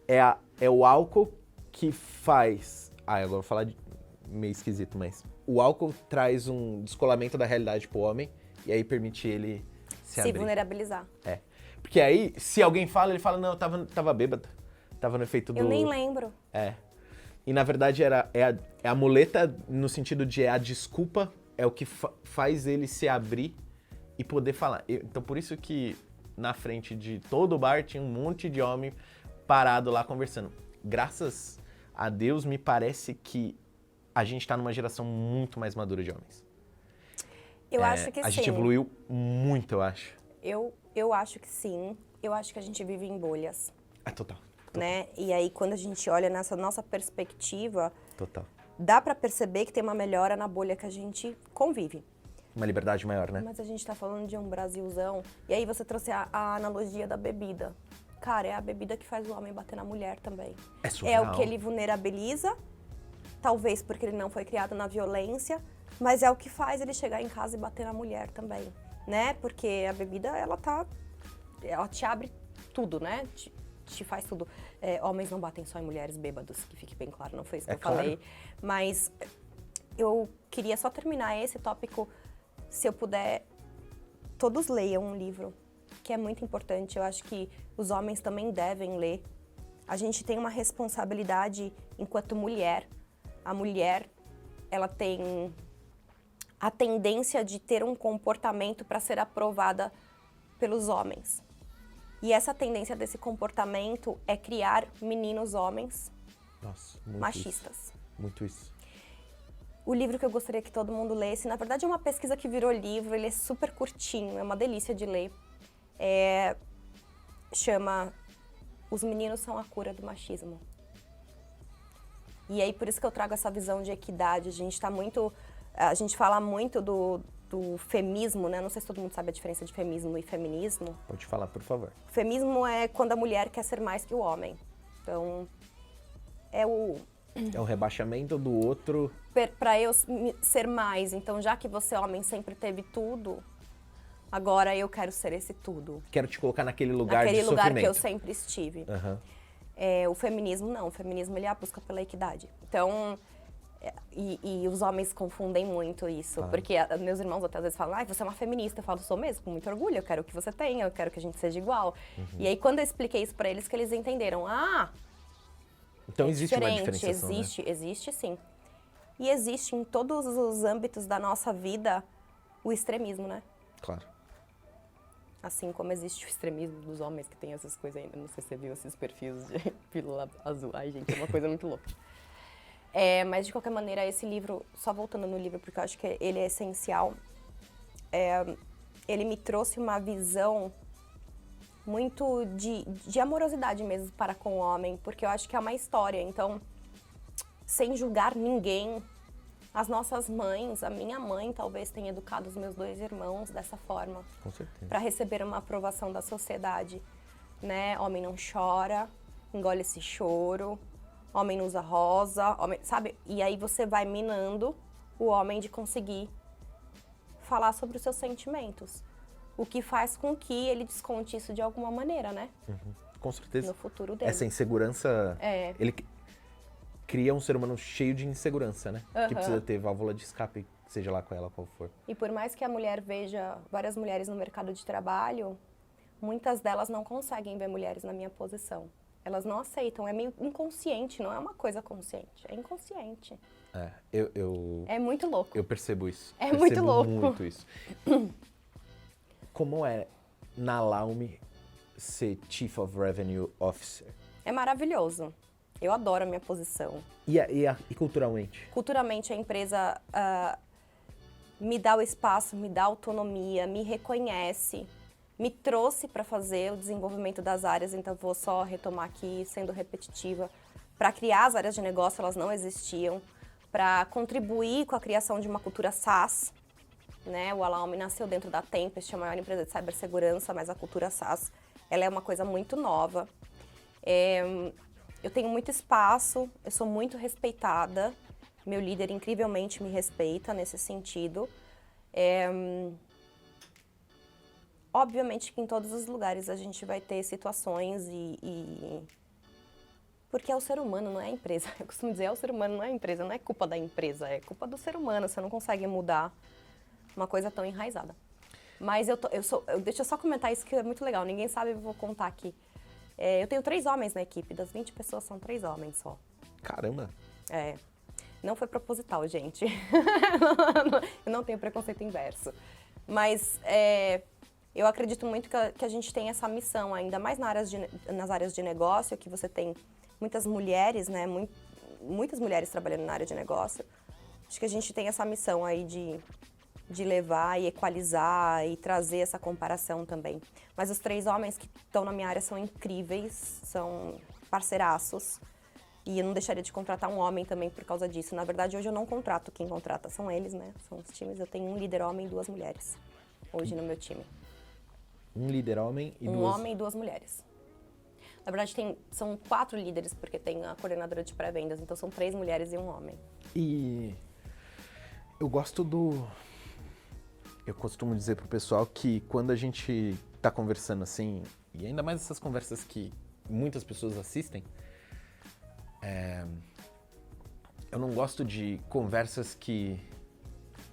é o álcool que faz... agora eu vou falar meio esquisito, mas o álcool traz um descolamento da realidade pro homem e aí permite ele se abrir. Vulnerabilizar. Porque aí, se alguém fala, ele fala, não, eu tava bêbado. Tava no efeito do... Eu nem lembro. E na verdade é a muleta no sentido de a desculpa é o que faz ele se abrir e poder falar. Então por isso que na frente de todo o bar tinha um monte de homem parado lá conversando. Graças a Deus me parece que a gente tá numa geração muito mais madura de homens. Eu acho que sim. A gente evoluiu muito, eu acho. Eu acho que sim. Eu acho que a gente vive em bolhas. Total. Né? E aí, quando a gente olha nessa nossa perspectiva, Total. dá pra perceber que tem uma melhora na bolha que a gente convive. Uma liberdade maior, né? Mas a gente tá falando de um Brasilzão. E aí você trouxe a analogia da bebida. Cara, é a bebida que faz o homem bater na mulher também. É surreal. É o que ele vulnerabiliza, talvez porque ele não foi criado na violência, mas é o que faz ele chegar em casa e bater na mulher também, né? Porque a bebida, ela te abre tudo, né? Te faz tudo. Homens não batem só em mulheres bêbados, que fique bem claro, não foi isso que eu falei. Mas eu queria só terminar esse tópico, se eu puder, todos leiam um livro, que é muito importante. Eu acho que os homens também devem ler. A gente tem uma responsabilidade enquanto mulher. A mulher, ela tem a tendência de ter um comportamento para ser aprovada pelos homens. E essa tendência desse comportamento é criar meninos homens machistas. Isso. Muito isso. O livro que eu gostaria que todo mundo lesse, na verdade é uma pesquisa que virou livro, ele é super curtinho, é uma delícia de ler. Chama Os Meninos São a Cura do Machismo. E aí por isso que eu trago essa visão de equidade. A gente fala muito do feminismo, né? Não sei se todo mundo sabe a diferença de feminismo e feminismo. Pode falar, por favor. O feminismo é quando a mulher quer ser mais que o homem. Então, é o rebaixamento do outro. Para eu ser mais. Então, já que você, homem, sempre teve tudo, agora eu quero ser esse tudo. Quero te colocar naquele lugar de sofrimento. Naquele lugar que eu sempre estive. Uhum. O feminismo não. O feminismo, ele é a busca pela equidade. Então... E os homens confundem muito isso, porque meus irmãos até às vezes falam, você é uma feminista. Eu falo, sou mesmo, com muito orgulho, eu quero que você tenha, eu quero que a gente seja igual. E aí quando eu expliquei isso pra eles, que eles entenderam, então existe uma diferenciação, existe sim. E existe em todos os âmbitos da nossa vida o extremismo, né? Claro. Assim como existe o extremismo dos homens, que tem essas coisas ainda, não sei se você viu esses perfis de pílula azul. Ai, gente, é uma coisa muito louca. Mas, de qualquer maneira, esse livro, só voltando no livro, porque eu acho que ele é essencial, ele me trouxe uma visão muito de amorosidade mesmo para com o homem, porque eu acho que é uma história. Então, sem julgar ninguém, as nossas mães, a minha mãe talvez tenha educado os meus 2 irmãos dessa forma. Com certeza. Para receber uma aprovação da sociedade, né? Homem não chora, engole esse choro. Homem não usa rosa, sabe? E aí você vai minando o homem de conseguir falar sobre os seus sentimentos. O que faz com que ele desconte isso de alguma maneira, né? Uhum. Com certeza. No futuro dele. Essa insegurança, ele cria um ser humano cheio de insegurança, né? Que precisa ter válvula de escape, seja lá com ela qual for. E por mais que a mulher veja várias mulheres no mercado de trabalho, muitas delas não conseguem ver mulheres na minha posição. Elas não aceitam, é meio inconsciente, não é uma coisa consciente, é inconsciente. É muito louco. Eu percebo isso. É muito louco. Muito isso. Como é na Laume ser Chief of Revenue Officer? É maravilhoso. Eu adoro a minha posição. E culturalmente? Culturalmente, a empresa me dá o espaço, me dá autonomia, me reconhece, me trouxe para fazer o desenvolvimento das áreas, então vou só retomar aqui, sendo repetitiva. Para criar as áreas de negócio, elas não existiam. Para contribuir com a criação de uma cultura SaaS, né? O Alaume nasceu dentro da Tempest, a maior empresa de cibersegurança, mas a cultura SaaS, ela é uma coisa muito nova. Eu tenho muito espaço, eu sou muito respeitada, meu líder incrivelmente me respeita nesse sentido. Obviamente que em todos os lugares a gente vai ter situações porque é o ser humano, não é a empresa. Eu costumo dizer, é o ser humano, não é a empresa, não é culpa da empresa, é culpa do ser humano, você não consegue mudar uma coisa tão enraizada. Mas deixa eu só comentar isso que é muito legal, ninguém sabe, eu vou contar aqui. Eu tenho 3 homens na equipe, das 20 pessoas são 3 homens só. Caramba! Não foi proposital, gente. Eu não tenho preconceito inverso. Mas eu acredito muito que a gente tem essa missão, ainda mais nas áreas de negócio, que você tem muitas mulheres, né? Muitas mulheres trabalhando na área de negócio. Acho que a gente tem essa missão aí de levar e equalizar e trazer essa comparação também. Mas os 3 homens que estão na minha área são incríveis, são parceiraços. E eu não deixaria de contratar um homem também por causa disso. Na verdade, hoje eu não contrato, quem contrata são eles, né? São os times. Eu tenho um líder homem e 2 mulheres hoje no meu time. Um líder homem e Um homem e 2 mulheres. Na verdade, são 4 líderes, porque tem a coordenadora de pré-vendas. Então, são 3 mulheres e 1 homem. E eu gosto Eu costumo dizer pro pessoal que quando a gente tá conversando assim, e ainda mais essas conversas que muitas pessoas assistem, eu não gosto de conversas que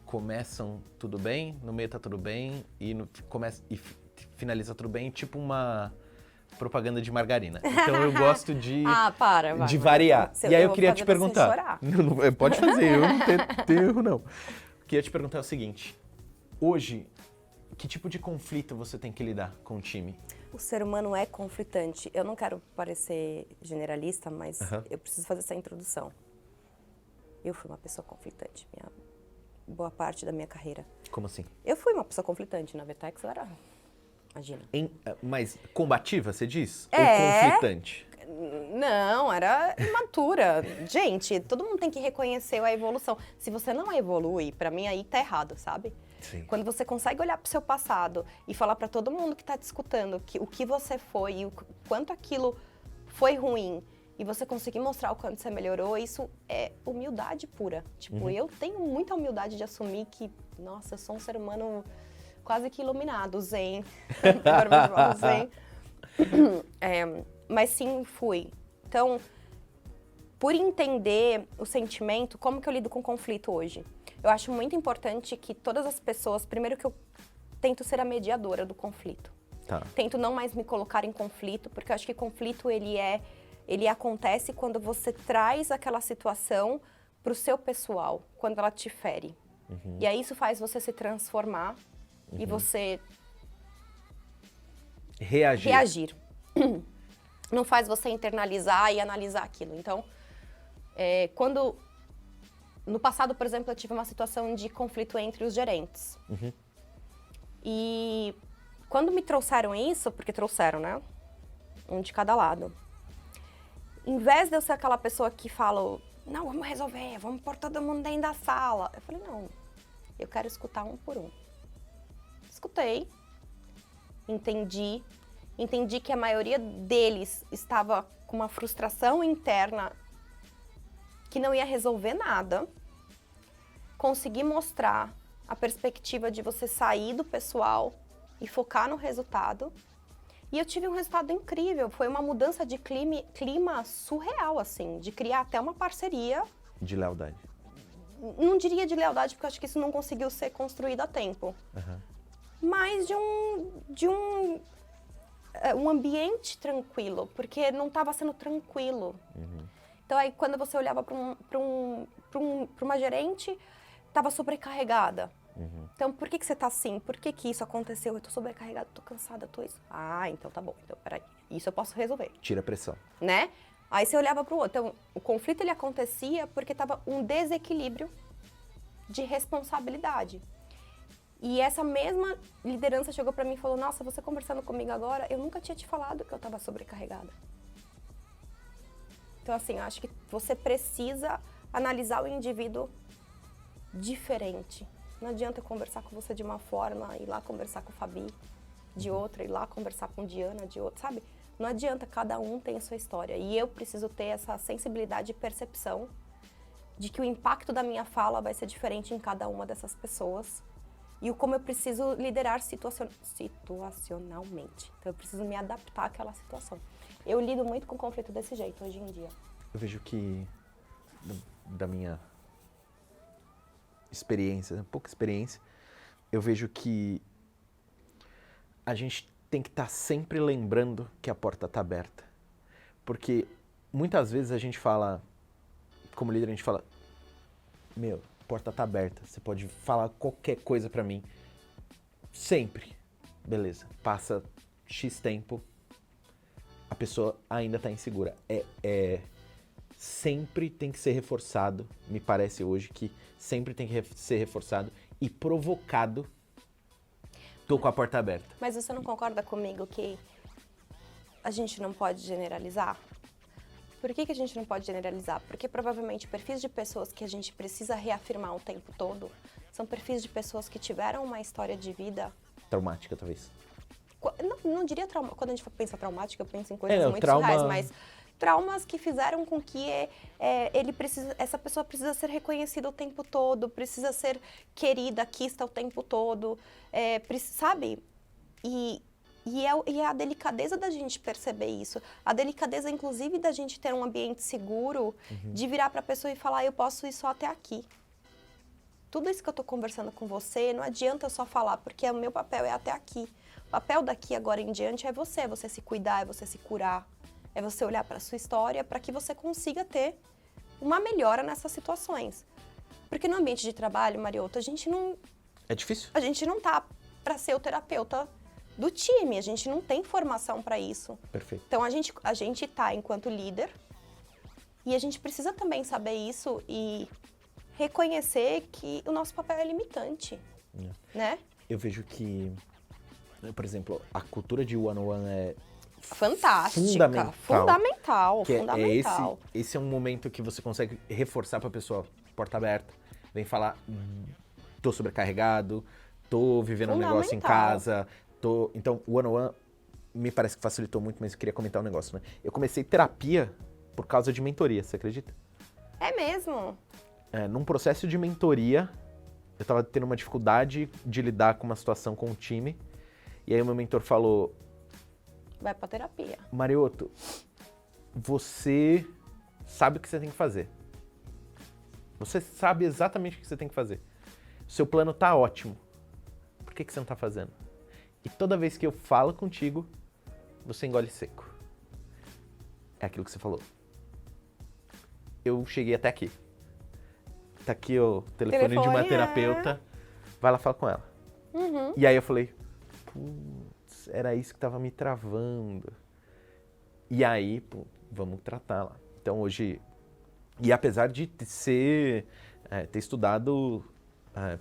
começam tudo bem, no meio tá tudo bem e finaliza tudo bem, tipo uma propaganda de margarina. Então eu gosto de variar. E aí eu queria te perguntar. Não, pode fazer, eu não tenho erro não. Queria te perguntar o seguinte: hoje, que tipo de conflito você tem que lidar com o time? O ser humano é conflitante. Eu não quero parecer generalista, mas eu preciso fazer essa introdução. Eu fui uma pessoa conflitante, boa parte da minha carreira. Como assim? Eu fui uma pessoa conflitante. Na Vertex eu era... Imagina. Mas combativa, você diz? Ou conflitante? Não, era imatura. Gente, todo mundo tem que reconhecer a evolução. Se você não evolui, pra mim aí tá errado, sabe? Sim. Quando você consegue olhar pro seu passado e falar pra todo mundo que tá te escutando o que você foi e o quanto aquilo foi ruim e você conseguir mostrar o quanto você melhorou, isso é humildade pura. Tipo, eu tenho muita humildade de assumir que, nossa, eu sou um ser humano quase que iluminado, zen. Zen. Mas sim, fui. Então, por entender o sentimento, como que eu lido com conflito hoje? Eu acho muito importante que todas as pessoas, primeiro que eu tento ser a mediadora do conflito. Tá. Tento não mais me colocar em conflito, porque eu acho que conflito ele acontece quando você traz aquela situação pro seu pessoal, quando ela te fere. E aí isso faz você se transformar e você reagir. Não faz você internalizar e analisar aquilo. Então, no passado, por exemplo, eu tive uma situação de conflito entre os gerentes. E quando me trouxeram isso, porque trouxeram, né? Um de cada lado. Em vez de eu ser aquela pessoa que fala, não, vamos resolver, vamos pôr todo mundo dentro da sala. Eu falei, não, eu quero escutar um por um. Escutei, entendi que a maioria deles estava com uma frustração interna que não ia resolver nada. Consegui mostrar a perspectiva de você sair do pessoal e focar no resultado. E eu tive um resultado incrível. Foi uma mudança de clima surreal, assim, de criar até uma parceria. De lealdade. Não diria de lealdade, porque eu acho que isso não conseguiu ser construído a tempo. Mas de um ambiente tranquilo, porque não estava sendo tranquilo. Então aí quando você olhava para uma gerente, estava sobrecarregada. Então por que você tá assim? Por que isso aconteceu? Eu tô sobrecarregada, tô cansada, tô isso. Ah, então tá bom. Então peraí, isso eu posso resolver. Tira a pressão. Né? Aí você olhava para o outro. Então o conflito ele acontecia porque estava um desequilíbrio de responsabilidade. E essa mesma liderança chegou para mim e falou: nossa, você conversando comigo agora, eu nunca tinha te falado que eu estava sobrecarregada. Então, assim, eu acho que você precisa analisar o indivíduo diferente. Não adianta eu conversar com você de uma forma, ir lá conversar com o Fabi de outra, ir lá conversar com Diana de outra, sabe? Não adianta, cada um tem a sua história. E eu preciso ter essa sensibilidade e percepção de que o impacto da minha fala vai ser diferente em cada uma dessas pessoas. E o como eu preciso liderar situacionalmente. Então, eu preciso me adaptar àquela situação. Eu lido muito com conflito desse jeito hoje em dia. Eu vejo que, da minha experiência, pouca experiência, eu vejo que a gente tem que estar sempre lembrando que a porta está aberta. Porque muitas vezes a gente fala, como líder, a gente fala: meu, a porta está aberta, você pode falar qualquer coisa para mim. Sempre. Beleza. Passa X tempo, a pessoa ainda está insegura. Sempre tem que ser reforçado, me parece hoje, que sempre tem que ser reforçado e provocado. Tô com a porta aberta. Mas você não concorda comigo que a gente não pode generalizar? Por que a gente não pode generalizar? Porque provavelmente perfis de pessoas que a gente precisa reafirmar o tempo todo são perfis de pessoas que tiveram uma história de vida... Traumática, talvez. Não diria trauma. Quando a gente pensa traumática, eu penso em coisas muito surreais, mas traumas que fizeram com que essa pessoa precisa ser reconhecida o tempo todo, precisa ser querida, quista o tempo todo, sabe? E é a delicadeza da gente perceber isso. A delicadeza, inclusive, da gente ter um ambiente seguro, de virar para a pessoa e falar: eu posso ir só até aqui. Tudo isso que eu estou conversando com você, não adianta eu só falar, porque o meu papel é até aqui. O papel daqui agora em diante é você se cuidar, é você se curar, é você olhar para a sua história para que você consiga ter uma melhora nessas situações. Porque no ambiente de trabalho, Mariotto, a gente não... É difícil? A gente não tá para ser o terapeuta do time, a gente não tem formação para isso. Perfeito. Então a gente tá enquanto líder e a gente precisa também saber isso e reconhecer que o nosso papel é limitante, né? Eu vejo que, por exemplo, a cultura de one-on-one é fantástica, fundamental. Esse é um momento que você consegue reforçar para a pessoa: porta aberta, vem falar, tô sobrecarregado, tô vivendo um negócio em casa, Então, o one-on-one me parece que facilitou muito, mas eu queria comentar um negócio, né? Eu comecei terapia por causa de mentoria, você acredita? É mesmo? Num processo de mentoria, eu tava tendo uma dificuldade de lidar com uma situação com o time, e aí o meu mentor falou: vai pra terapia. Mariotto, você sabe o que você tem que fazer. Você sabe exatamente o que você tem que fazer. Seu plano tá ótimo. Por que você não tá fazendo? E toda vez que eu falo contigo, você engole seco. É aquilo que você falou. Eu cheguei até aqui. Tá aqui o telefone de uma terapeuta. Vai lá falar com ela. E aí eu falei: putz, era isso que tava me travando. E aí, vamos tratar lá. Então hoje... E apesar de ter estudado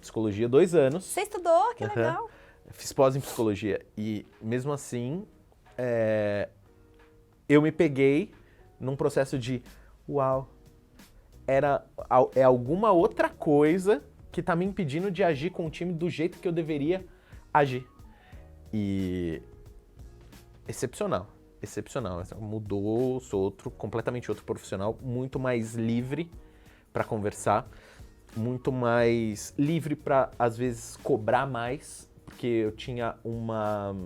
psicologia 2 anos... Você estudou? Que legal! Fiz pós em psicologia. E mesmo assim, eu me peguei num processo de: uau, é alguma outra coisa que tá me impedindo de agir com o time do jeito que eu deveria agir. E... excepcional. Mudou, sou completamente outro profissional, muito mais livre para conversar, muito mais livre para, às vezes, cobrar mais, porque eu tinha uma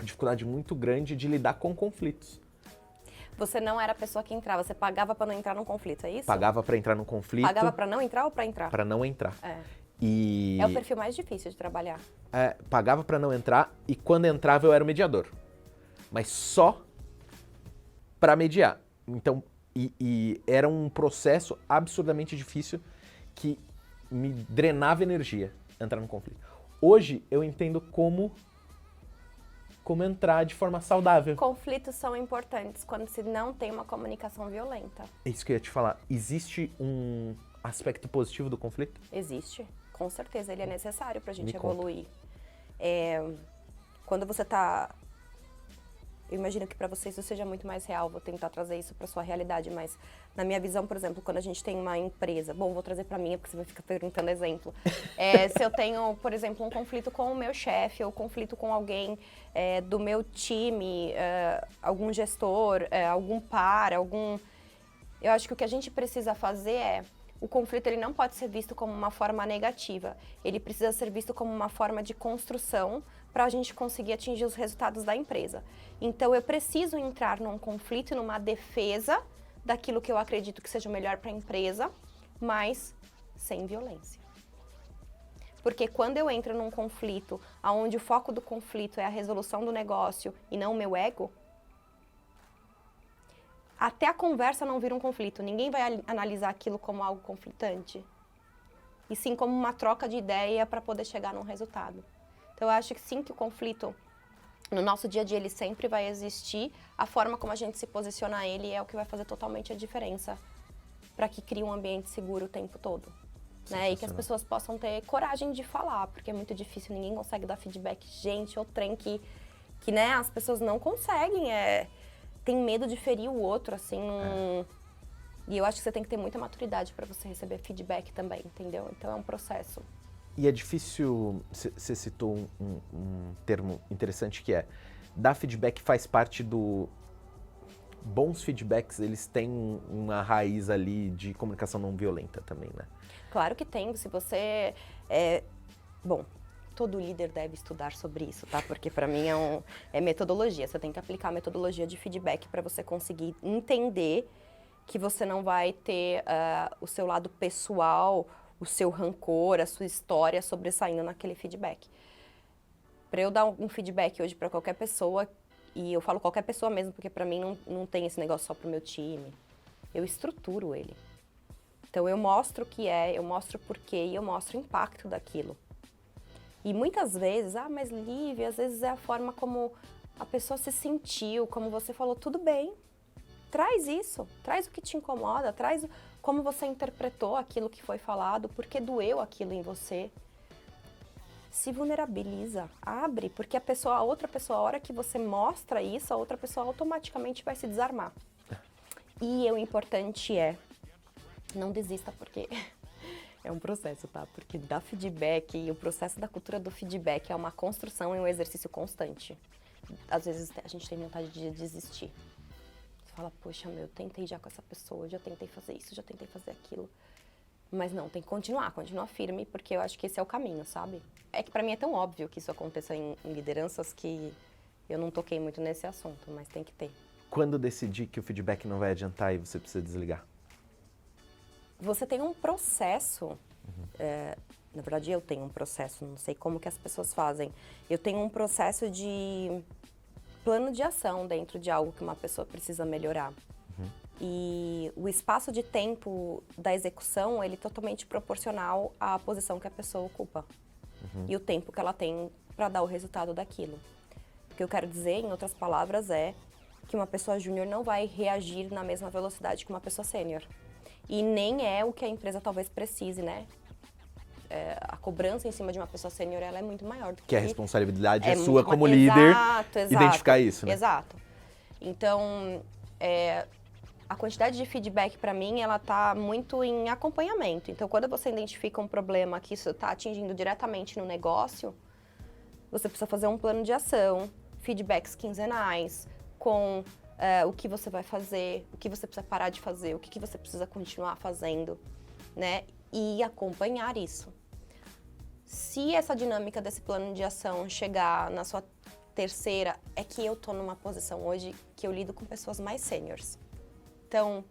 dificuldade muito grande de lidar com conflitos. Você não era a pessoa que entrava, você pagava para não entrar num conflito, é isso? Pagava para entrar num conflito. Pagava para não entrar ou para entrar? Para não entrar. É o perfil mais difícil de trabalhar. Pagava para não entrar, e quando entrava eu era o mediador. Mas só para mediar. Então, E era um processo absurdamente difícil que me drenava energia entrar num conflito. Hoje eu entendo como entrar de forma saudável. Conflitos são importantes quando se não tem uma comunicação violenta. É isso que eu ia te falar. Existe um aspecto positivo do conflito? Existe, com certeza. Ele é necessário pra gente Me conta. evoluir. Quando você tá... Eu imagino que para vocês isso seja muito mais real, vou tentar trazer isso para sua realidade, mas na minha visão, por exemplo, quando a gente tem uma empresa, bom, vou trazer para mim, porque você vai ficar perguntando exemplo. Se eu tenho, por exemplo, um conflito com o meu chefe, ou conflito com alguém do meu time, algum gestor, algum par, eu acho que o que a gente precisa fazer o conflito ele não pode ser visto como uma forma negativa, ele precisa ser visto como uma forma de construção para a gente conseguir atingir os resultados da empresa. Então, eu preciso entrar num conflito e numa defesa daquilo que eu acredito que seja o melhor para a empresa, mas sem violência. Porque quando eu entro num conflito, onde o foco do conflito é a resolução do negócio e não o meu ego, até a conversa não vira um conflito. Ninguém vai analisar aquilo como algo conflitante, e sim como uma troca de ideia para poder chegar num resultado. Então, eu acho que sim, que o conflito, no nosso dia a dia, ele sempre vai existir. A forma como a gente se posiciona a ele é o que vai fazer totalmente a diferença para que crie um ambiente seguro o tempo todo. Né? E que as pessoas possam ter coragem de falar, porque é muito difícil, ninguém consegue dar feedback. Gente, o trem que né, as pessoas não conseguem, tem medo de ferir o outro, assim. E eu acho que você tem que ter muita maturidade para você receber feedback também, entendeu? Então, é um processo. E é difícil, você citou um termo interessante que dar feedback faz parte do... Bons feedbacks, eles têm uma raiz ali de comunicação não violenta também, né? Claro que tem, se você... Bom, todo líder deve estudar sobre isso, tá? Porque para mim é metodologia, você tem que aplicar a metodologia de feedback para você conseguir entender que você não vai ter o seu lado pessoal, o seu rancor, a sua história sobressaindo naquele feedback. Para eu dar um feedback hoje para qualquer pessoa, e eu falo qualquer pessoa mesmo, porque para mim não tem esse negócio só pro meu time, eu estruturo ele. Então eu mostro o que eu mostro o porquê e eu mostro o impacto daquilo. E muitas vezes, mas Lívia, às vezes é a forma como a pessoa se sentiu, como você falou, tudo bem. Traz isso, traz o que te incomoda, traz como você interpretou aquilo que foi falado, porque doeu aquilo em você. Se vulnerabiliza, abre, porque a outra pessoa, a hora que você mostra isso, a outra pessoa automaticamente vai se desarmar. E o importante não desista, porque é um processo, tá? Porque dar feedback e o processo da cultura do feedback é uma construção e um exercício constante. Às vezes a gente tem vontade de desistir. Fala, poxa, eu tentei já com essa pessoa, já tentei fazer isso, já tentei fazer aquilo. Mas não, tem que continuar firme, porque eu acho que esse é o caminho, sabe? É que pra mim é tão óbvio que isso aconteça em lideranças que eu não toquei muito nesse assunto, mas tem que ter. Quando decidir que o feedback não vai adiantar e você precisa desligar? Você tem um processo, na verdade eu tenho um processo, não sei como que as pessoas fazem. Eu tenho um processo de plano de ação dentro de algo que uma pessoa precisa melhorar. E o espaço de tempo da execução, ele é totalmente proporcional à posição que a pessoa ocupa. E o tempo que ela tem para dar o resultado daquilo. O que eu quero dizer, em outras palavras, é que uma pessoa júnior não vai reagir na mesma velocidade que uma pessoa sênior. E nem é o que a empresa talvez precise, né? A cobrança em cima de uma pessoa sênior, ela é muito maior do que... a responsabilidade é sua como líder, exato, identificar isso, né? Exato. Então, a quantidade de feedback para mim, ela tá muito em acompanhamento. Então, quando você identifica um problema que isso está atingindo diretamente no negócio, você precisa fazer um plano de ação, feedbacks quinzenais, com o que você vai fazer, o que você precisa parar de fazer, o que você precisa continuar fazendo, né? E acompanhar isso. Se essa dinâmica desse plano de ação chegar na sua terceira, é que eu tô numa posição hoje que eu lido com pessoas mais sêniores. Então,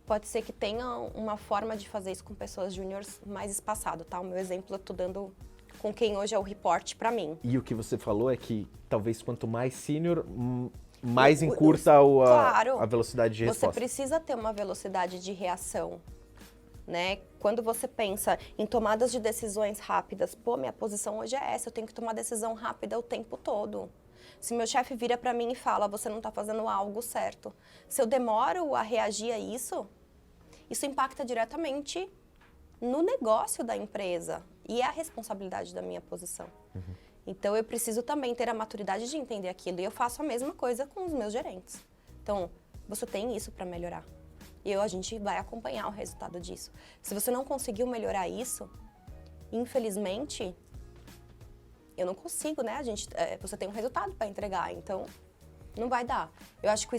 pode ser que tenha uma forma de fazer isso com pessoas júniores mais espaçado, tá? O meu exemplo eu tô dando com quem hoje é o report pra mim. E o que você falou é que talvez quanto mais sênior, mais encurta Claro, a velocidade de resposta. Você precisa ter uma velocidade de reação, né? Quando você pensa em tomadas de decisões rápidas, pô, minha posição hoje é essa, eu tenho que tomar decisão rápida o tempo todo. Se meu chefe vira para mim e fala, você não está fazendo algo certo, se eu demoro a reagir a isso, isso impacta diretamente no negócio da empresa e é a responsabilidade da minha posição. Então, eu preciso também ter a maturidade de entender aquilo. E eu faço a mesma coisa com os meus gerentes. Então, você tem isso para melhorar. E a gente vai acompanhar o resultado disso. Se você não conseguiu melhorar isso, infelizmente, eu não consigo, né? Você tem um resultado para entregar, então não vai dar. Eu acho que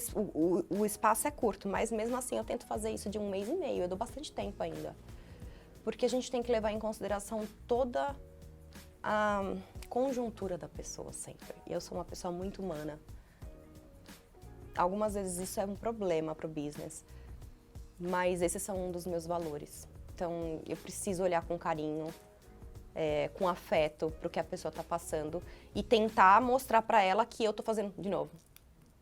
o espaço é curto, mas mesmo assim eu tento fazer isso de 1 mês e meio. Eu dou bastante tempo ainda. Porque a gente tem que levar em consideração toda a conjuntura da pessoa sempre. E eu sou uma pessoa muito humana. Algumas vezes isso é um problema para o business, mas esses são um dos meus valores. Então, eu preciso olhar com carinho, com afeto para o que a pessoa está passando e tentar mostrar para ela que eu estou fazendo de novo.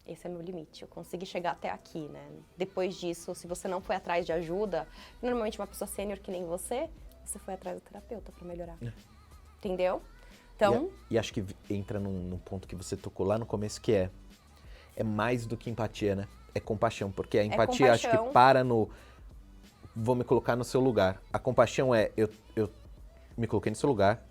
Esse é meu limite, eu consegui chegar até aqui, né? Depois disso, se você não foi atrás de ajuda, normalmente uma pessoa sênior que nem você foi atrás do terapeuta para melhorar. Entendeu? Então... E acho que entra num ponto que você tocou lá no começo, que é mais do que empatia, né? É compaixão, porque a empatia acho que para no... Vou me colocar no seu lugar. A compaixão é, eu me coloquei no seu lugar,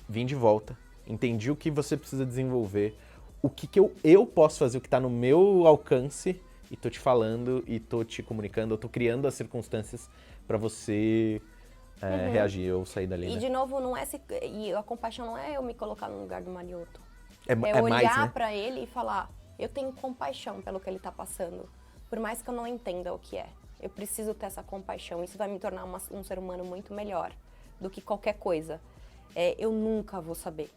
vim de volta, entendi o que você precisa desenvolver, o que eu posso fazer, o que está no meu alcance, e tô te falando, e tô te comunicando, eu tô criando as circunstâncias para você reagir ou sair dali. E né? de novo, e a compaixão não é eu me colocar no lugar do Marioto. É olhar mais, né? para ele e falar, eu tenho compaixão pelo que ele está passando, por mais que eu não entenda o que é. Eu preciso ter essa compaixão, isso vai me tornar um ser humano muito melhor do que qualquer coisa. Eu nunca vou saber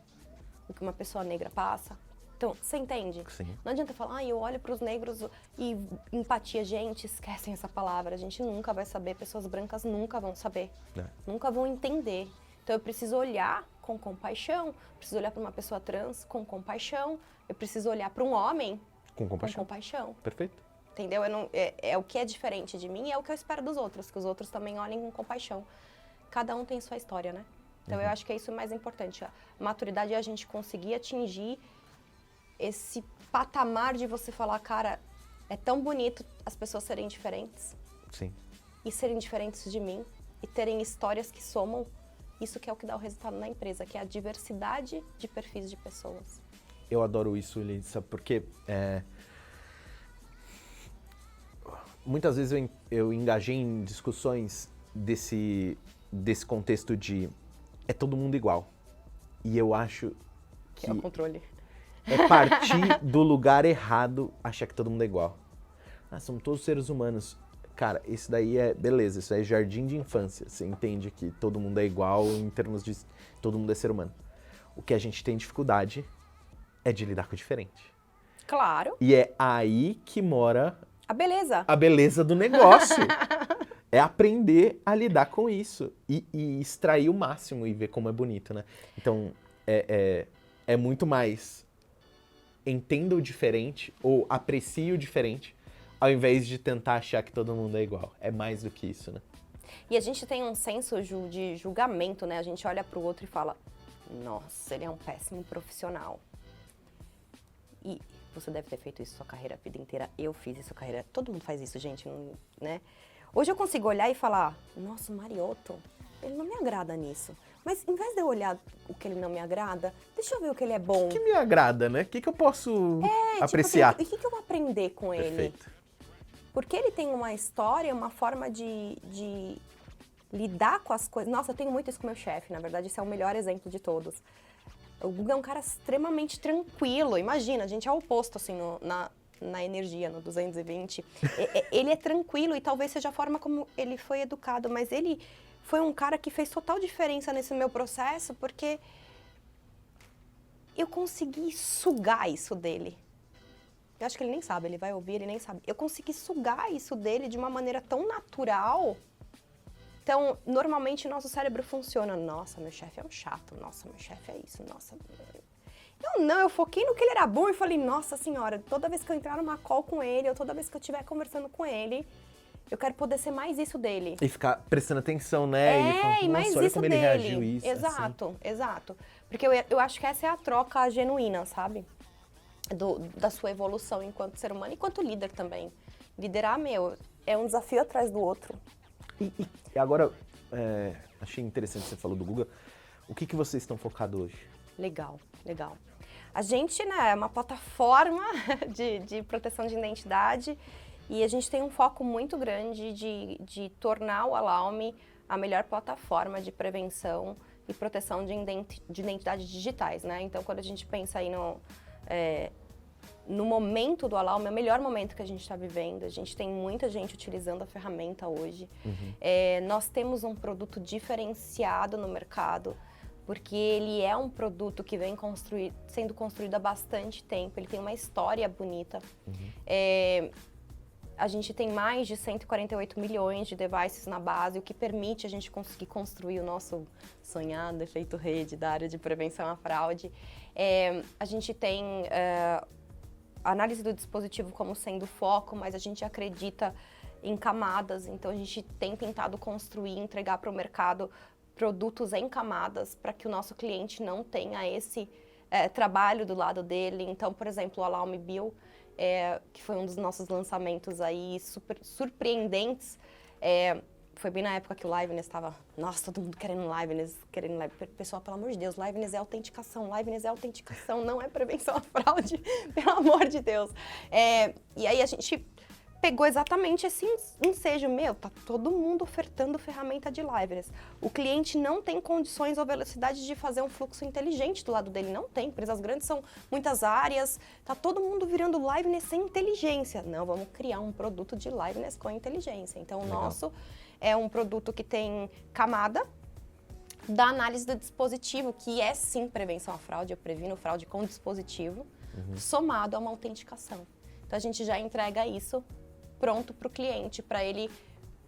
o que uma pessoa negra passa. Então, você entende? Sim. Não adianta falar, eu olho para os negros e empatia, gente, esquecem essa palavra. A gente nunca vai saber, pessoas brancas nunca vão saber, nunca vão entender. Então, eu preciso olhar com compaixão, preciso olhar para uma pessoa trans com compaixão, eu preciso olhar para um homem com compaixão. Perfeito. Entendeu? É o que é diferente de mim e é o que eu espero dos outros, que os outros também olhem com compaixão. Cada um tem sua história, né? Então, eu acho que é isso o mais importante. A maturidade é a gente conseguir atingir esse patamar de você falar, cara, é tão bonito as pessoas serem diferentes. Sim. E serem diferentes de mim. E terem histórias que somam. Isso que é o que dá o resultado na empresa, que é a diversidade de perfis de pessoas. Eu adoro isso, Elisa, porque muitas vezes eu engajei em discussões desse contexto de é todo mundo igual. E eu acho que é o controle. É partir do lugar errado achar que todo mundo é igual. Somos todos seres humanos. Cara, isso daí beleza, isso aí é jardim de infância. Você entende que todo mundo é igual em termos de todo mundo é ser humano. O que a gente tem dificuldade é de lidar com o diferente. Claro. E é aí que mora a beleza. A beleza do negócio. É aprender a lidar com isso e extrair o máximo e ver como é bonito, né? Então, é muito mais entenda o diferente ou aprecie o diferente ao invés de tentar achar que todo mundo é igual. É mais do que isso, né? E a gente tem um senso de julgamento, né? A gente olha pro outro e fala, nossa, ele é um péssimo profissional. E você deve ter feito isso sua carreira a vida inteira. Eu fiz isso a carreira. Todo mundo faz isso, gente, né? Hoje eu consigo olhar e falar, nossa, o Marioto, ele não me agrada nisso. Mas em vez de eu olhar o que ele não me agrada, deixa eu ver o que ele é bom. O que me agrada, né? O que eu posso apreciar? Tipo, e o que eu vou aprender com Perfeito. ele? Porque ele tem uma história, uma forma de lidar com as coisas. Nossa, eu tenho muito isso com meu chefe, na verdade, esse é o melhor exemplo de todos. O Guga é um cara extremamente tranquilo. Imagina, a gente é o oposto, assim, na energia, no 220. Ele é tranquilo e talvez seja a forma como ele foi educado, mas ele foi um cara que fez total diferença nesse meu processo, porque eu consegui sugar isso dele. Eu acho que ele nem sabe, ele vai ouvir, ele nem sabe. Eu consegui sugar isso dele de uma maneira tão natural. Então, normalmente, nosso cérebro funciona. Nossa, meu chefe é um chato. Nossa, meu chefe é isso. Nossa. Não, eu foquei no que ele era bom e falei, nossa senhora, toda vez que eu entrar numa call com ele, ou toda vez que eu estiver conversando com ele, eu quero poder ser mais isso dele. E ficar prestando atenção, né? E falando, mais olha isso como dele. ele reagiu isso. Exato, exato. Porque eu acho que essa é a troca genuína, sabe? Da sua evolução enquanto ser humano e enquanto líder também. Liderar, é um desafio atrás do outro. E agora, achei interessante que você falou do Google. O que vocês estão focados hoje? Legal. A gente, né, é uma plataforma de proteção de identidade e a gente tem um foco muito grande de tornar o Alaume a melhor plataforma de prevenção e proteção de identidades digitais, né? Então, quando a gente pensa aí no momento do Alaume, é o melhor momento que a gente está vivendo. A gente tem muita gente utilizando a ferramenta hoje. Nós temos um produto diferenciado no mercado, porque ele é um produto que vem sendo construído há bastante tempo, ele tem uma história bonita. A gente tem mais de 148 milhões de devices na base, o que permite a gente conseguir construir o nosso sonhado efeito rede da área de prevenção à fraude. A gente tem a análise do dispositivo como sendo foco, mas a gente acredita em camadas, então a gente tem tentado construir, entregar para o mercado produtos em camadas para que o nosso cliente não tenha esse trabalho do lado dele. Então, por exemplo, o Alaume Bill, que foi um dos nossos lançamentos aí super surpreendentes, foi bem na época que o Liveness estava, nossa, todo mundo querendo Liveness. Pessoal, pelo amor de Deus, Liveness é autenticação, não é prevenção à fraude, pelo amor de Deus. E aí a gente pegou exatamente esse ensejo, tá todo mundo ofertando ferramenta de Liveness. O cliente não tem condições ou velocidade de fazer um fluxo inteligente do lado dele, não tem. Empresas grandes são muitas áreas, tá todo mundo virando Liveness sem inteligência. Não, vamos criar um produto de Liveness com inteligência. Então, o nosso é um produto que tem camada da análise do dispositivo, que é sim prevenção à fraude, eu previno fraude com dispositivo, somado a uma autenticação. Então, a gente já entrega isso pronto para o cliente, para ele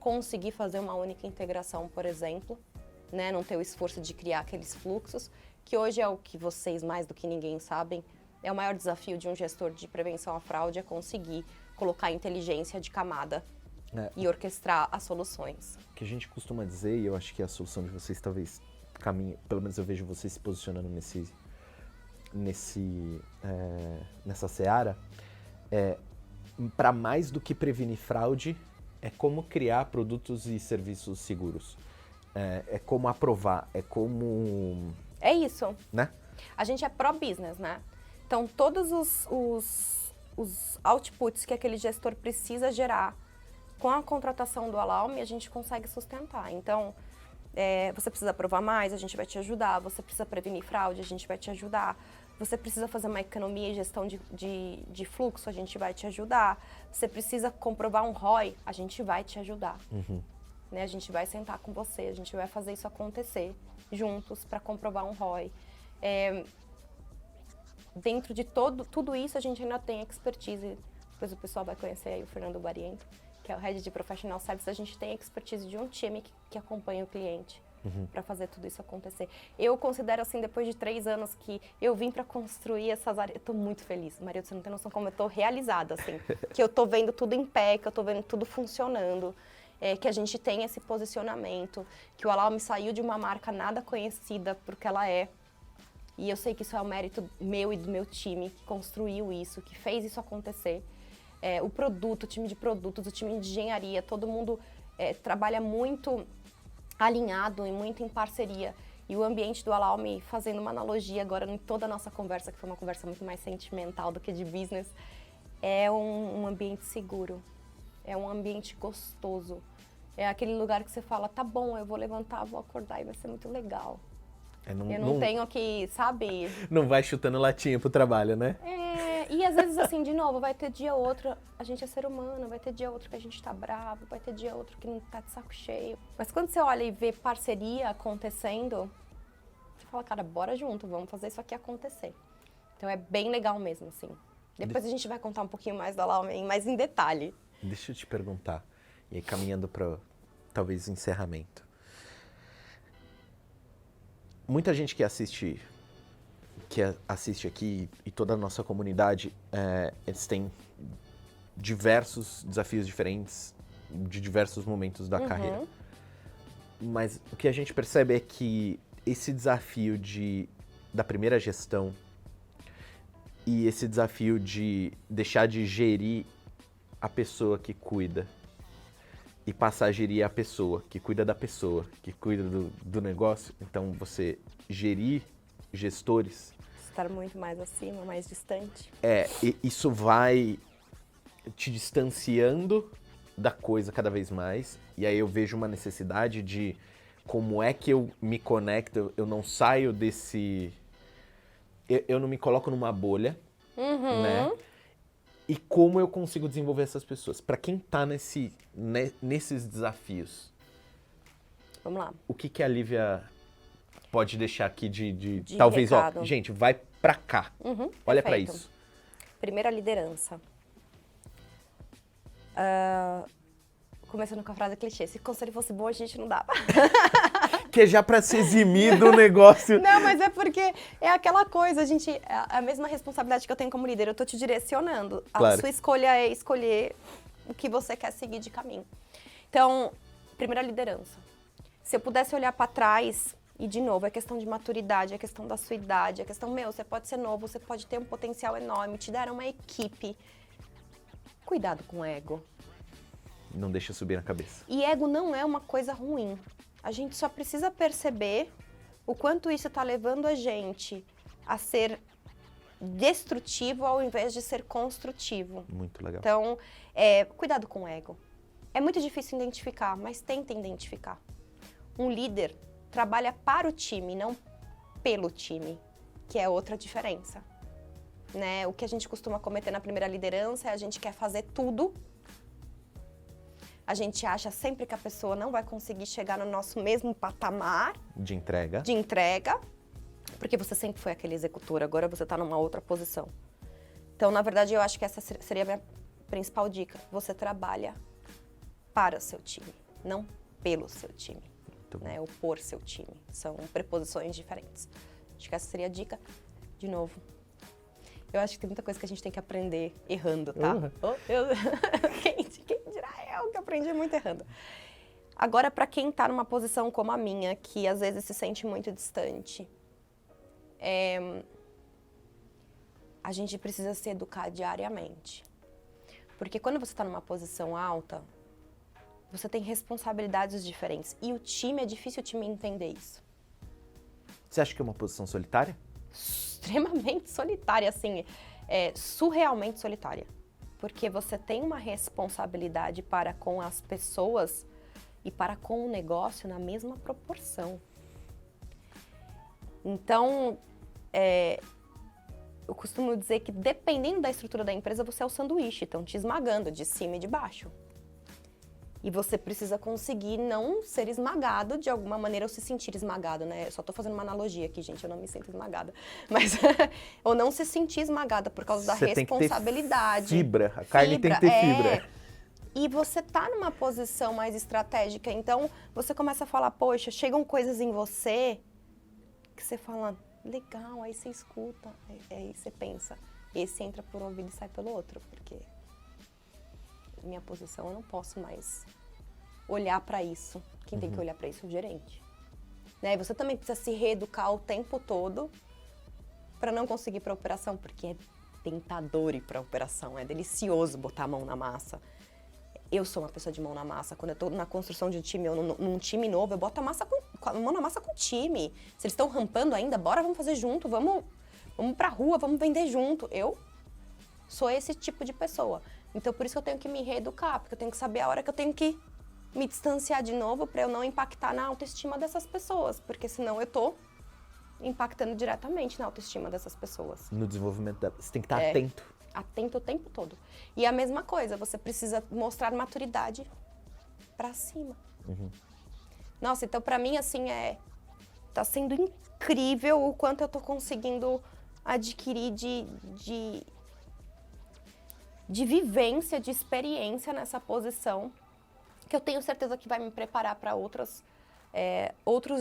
conseguir fazer uma única integração, por exemplo, né? Não ter o esforço de criar aqueles fluxos, que hoje é o que vocês mais do que ninguém sabem, é o maior desafio de um gestor de prevenção à fraude, é conseguir colocar inteligência de camada e orquestrar as soluções. O que a gente costuma dizer, e eu acho que a solução de vocês talvez caminhe, pelo menos eu vejo vocês se posicionando nessa seara, para mais do que prevenir fraude, é como criar produtos e serviços seguros. É como aprovar, é como... É isso. Né? A gente é pró-business, né? Então, todos os outputs que aquele gestor precisa gerar com a contratação do Alaume, a gente consegue sustentar. Então, você precisa aprovar mais, a gente vai te ajudar. Você precisa prevenir fraude, a gente vai te ajudar. Você precisa fazer uma economia e gestão de fluxo, a gente vai te ajudar. Você precisa comprovar um ROI, a gente vai te ajudar. Né? A gente vai sentar com você, a gente vai fazer isso acontecer juntos para comprovar um ROI. Dentro de tudo isso, a gente ainda tem expertise. Depois o pessoal vai conhecer aí o Fernando Bariento, que é o Head de Professional Services. A gente tem expertise de um time que acompanha o cliente. Para fazer tudo isso acontecer. Eu considero, assim, depois de 3 anos que eu vim para construir essas áreas, eu tô muito feliz. Maria, você não tem noção como eu tô realizada, assim. Que eu tô vendo tudo em pé, que eu tô vendo tudo funcionando, que a gente tem esse posicionamento, que o Alaume saiu de uma marca nada conhecida porque ela é. E eu sei que isso é o mérito meu e do meu time, que construiu isso, que fez isso acontecer. O produto, o time de produtos, o time de engenharia, todo mundo trabalha muito alinhado e muito em parceria. E o ambiente do Alaume, fazendo uma analogia agora em toda a nossa conversa, que foi uma conversa muito mais sentimental do que de business, é um ambiente seguro, é um ambiente gostoso. É aquele lugar que você fala, tá bom, eu vou levantar, vou acordar e vai ser muito legal. Eu não tenho que, sabe... Não vai chutando latinha pro trabalho, né? E às vezes, assim, de novo, vai ter dia outro, a gente é ser humano, vai ter dia outro que a gente tá bravo, vai ter dia outro que não tá de saco cheio. Mas quando você olha e vê parceria acontecendo, você fala, cara, bora junto, vamos fazer isso aqui acontecer. Então é bem legal mesmo, assim. Depois a gente vai contar um pouquinho mais do Alaume, mais em detalhe. Deixa eu te perguntar, e aí caminhando para talvez encerramento. Muita gente que assiste que assiste aqui e toda a nossa comunidade, eles têm diversos desafios diferentes de diversos momentos da carreira. Mas o que a gente percebe é que esse desafio da primeira gestão e esse desafio de deixar de gerir a pessoa que cuida e passar a gerir a pessoa que cuida da pessoa, que cuida do negócio. Então, você gerir gestores... Estar muito mais acima, mais distante. Isso vai te distanciando da coisa cada vez mais. E aí eu vejo uma necessidade de como é que eu me conecto, eu não saio desse... Eu não me coloco numa bolha, né? E como eu consigo desenvolver essas pessoas? Para quem tá nesses desafios, Vamos lá. o que a Lívia pode deixar aqui de talvez, recado. Gente, vai pra cá. Olha pra Perfeito. isso. Primeira liderança. Começando com a frase clichê. Se o conselho fosse bom, a gente não dava. Que é já pra se eximir do negócio. Não, mas é porque é aquela coisa, a mesma responsabilidade que eu tenho como líder, eu tô te direcionando. Claro. A sua escolha é escolher o que você quer seguir de caminho. Então, primeira liderança. Se eu pudesse olhar pra trás, e de novo, é questão de maturidade, é questão da sua idade, é questão, você pode ser novo, você pode ter um potencial enorme, te deram uma equipe. Cuidado com o ego. Não deixa subir na cabeça. E ego não é uma coisa ruim. A gente só precisa perceber o quanto isso está levando a gente a ser destrutivo ao invés de ser construtivo. Muito legal. Então, cuidado com o ego. É muito difícil identificar, mas tenta identificar. Um líder trabalha para o time, não pelo time, que é outra diferença. Né? O que a gente costuma cometer na primeira liderança é a gente quer fazer tudo. A gente acha sempre que a pessoa não vai conseguir chegar no nosso mesmo patamar De entrega. porque você sempre foi aquele executor, agora você está numa outra posição. Então, na verdade, eu acho que essa seria a minha principal dica. Você trabalha para o seu time, não pelo seu time, né? Ou por seu time. São preposições diferentes. Acho que essa seria a dica. De novo, eu acho que tem muita coisa que a gente tem que aprender errando, tá? Quem dirá eu que aprendi muito errando. Agora, para quem tá numa posição como a minha, que às vezes se sente muito distante, a gente precisa se educar diariamente. Porque quando você tá numa posição alta, você tem responsabilidades diferentes. E o time, é difícil o time entender isso. Você acha que é uma posição solitária? Extremamente solitária, assim, surrealmente solitária. Porque você tem uma responsabilidade para com as pessoas e para com o negócio na mesma proporção. Então, eu costumo dizer que dependendo da estrutura da empresa, você é o sanduíche, estão te esmagando de cima e de baixo. E você precisa conseguir não ser esmagado de alguma maneira ou se sentir esmagado, né? Eu só tô fazendo uma analogia aqui, gente, eu não me sinto esmagada. Mas, ou não se sentir esmagada por causa da responsabilidade. Tem que ter fibra, a carne tem que ter fibra. E você tá numa posição mais estratégica, então você começa a falar, poxa, chegam coisas em você que você fala, legal, aí você escuta, aí você pensa, esse entra por um ouvido e sai pelo outro, porque minha posição eu não posso mais olhar para isso. Quem tem que olhar para isso é o gerente. Né? E você também precisa se reeducar o tempo todo para não conseguir ir para a operação, porque é tentador ir para a operação, é delicioso botar a mão na massa. Eu sou uma pessoa de mão na massa. Quando eu estou na construção de um time, ou num time novo, eu boto a mão na massa com o time. Se eles estão rampando ainda, bora, vamos fazer junto, vamos pra rua, vamos vender junto. Eu sou esse tipo de pessoa. Então, por isso que eu tenho que me reeducar, porque eu tenho que saber a hora que eu tenho que me distanciar de novo para eu não impactar na autoestima dessas pessoas, porque senão eu tô impactando diretamente na autoestima dessas pessoas. No desenvolvimento dela, você tem que estar atento. Atento o tempo todo. E a mesma coisa, você precisa mostrar maturidade pra cima. Nossa, então pra mim, assim, tá sendo incrível o quanto eu tô conseguindo adquirir de vivência, de experiência nessa posição, que eu tenho certeza que vai me preparar para outros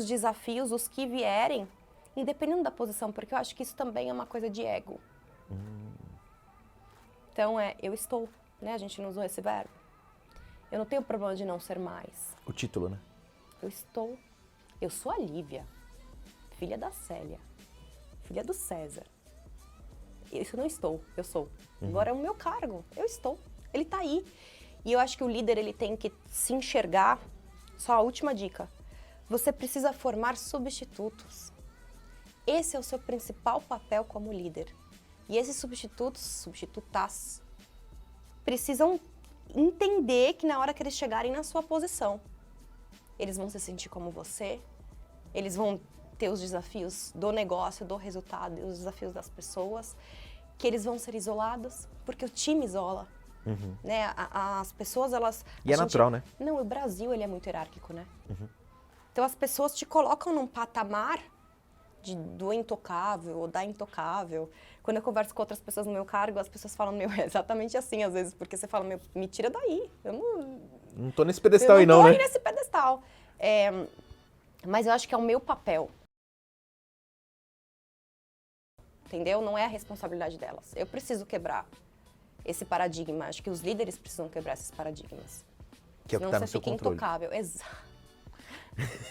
desafios, os que vierem, independente da posição, porque eu acho que isso também é uma coisa de ego. Então, eu estou, né? A gente não usou esse verbo. Eu não tenho problema de não ser mais. O título, né? Eu estou. Eu sou a Lívia, filha da Célia, filha do César. Isso eu não estou, eu sou. Agora é o meu cargo, eu estou. Ele tá aí. E eu acho que o líder, ele tem que se enxergar. Só a última dica. Você precisa formar substitutos. Esse é o seu principal papel como líder. E esses substitutos, substitutas, precisam entender que na hora que eles chegarem na sua posição, eles vão se sentir como você, eles vão ter os desafios do negócio, do resultado, os desafios das pessoas, que eles vão ser isolados, porque o time isola. Né? As pessoas, elas... E é natural, né? Não, o Brasil, ele é muito hierárquico, né? Então, as pessoas te colocam num patamar do intocável ou da intocável. Quando eu converso com outras pessoas no meu cargo, as pessoas falam, meu, é exatamente assim, às vezes, porque você fala, meu, me tira daí. Eu não tô nesse pedestal aí, não, né? Eu não tô aí nesse pedestal. Mas eu acho que é o meu papel. Entendeu? Não é a responsabilidade delas. Eu preciso quebrar esse paradigma. Acho que os líderes precisam quebrar esses paradigmas. Que é o que tá no seu controle. Intocável. Exato.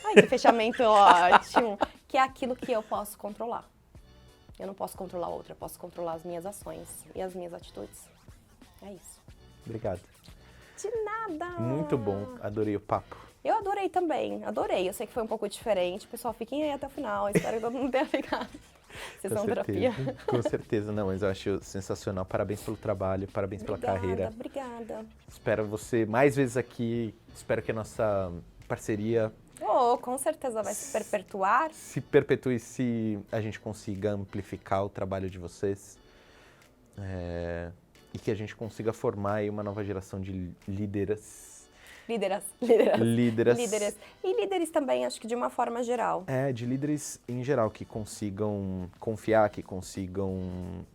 Ai, que fechamento ótimo. Que é aquilo que eu posso controlar. Eu não posso controlar outra, eu posso controlar as minhas ações e as minhas atitudes. É isso. Obrigado. De nada. Muito bom, adorei o papo. Eu adorei também, adorei. Eu sei que foi um pouco diferente. Pessoal, fiquem aí até o final. Espero que todo mundo tenha ficado. Sessão terapia. Com certeza, não, mas eu acho sensacional. Parabéns pelo trabalho, parabéns pela carreira. Obrigada. Espero você mais vezes aqui. Espero que a nossa parceria... com certeza vai se perpetuar. Se perpetue, se a gente consiga amplificar o trabalho de vocês. E que a gente consiga formar aí uma nova geração de líderes. Líderes. E líderes também, acho que de uma forma geral. De líderes em geral, que consigam confiar, que consigam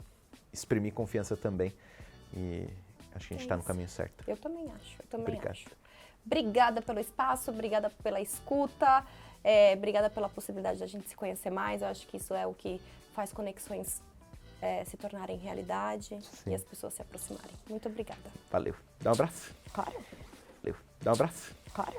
exprimir confiança também. E acho que a gente está no caminho certo. Eu também acho, Obrigado. acho. Obrigada pelo espaço, obrigada pela escuta, obrigada pela possibilidade de a gente se conhecer mais. Eu acho que isso é o que faz conexões se tornarem realidade. Sim. E as pessoas se aproximarem. Muito obrigada. Valeu. Dá um abraço. Claro. Valeu. Dá um abraço. Claro.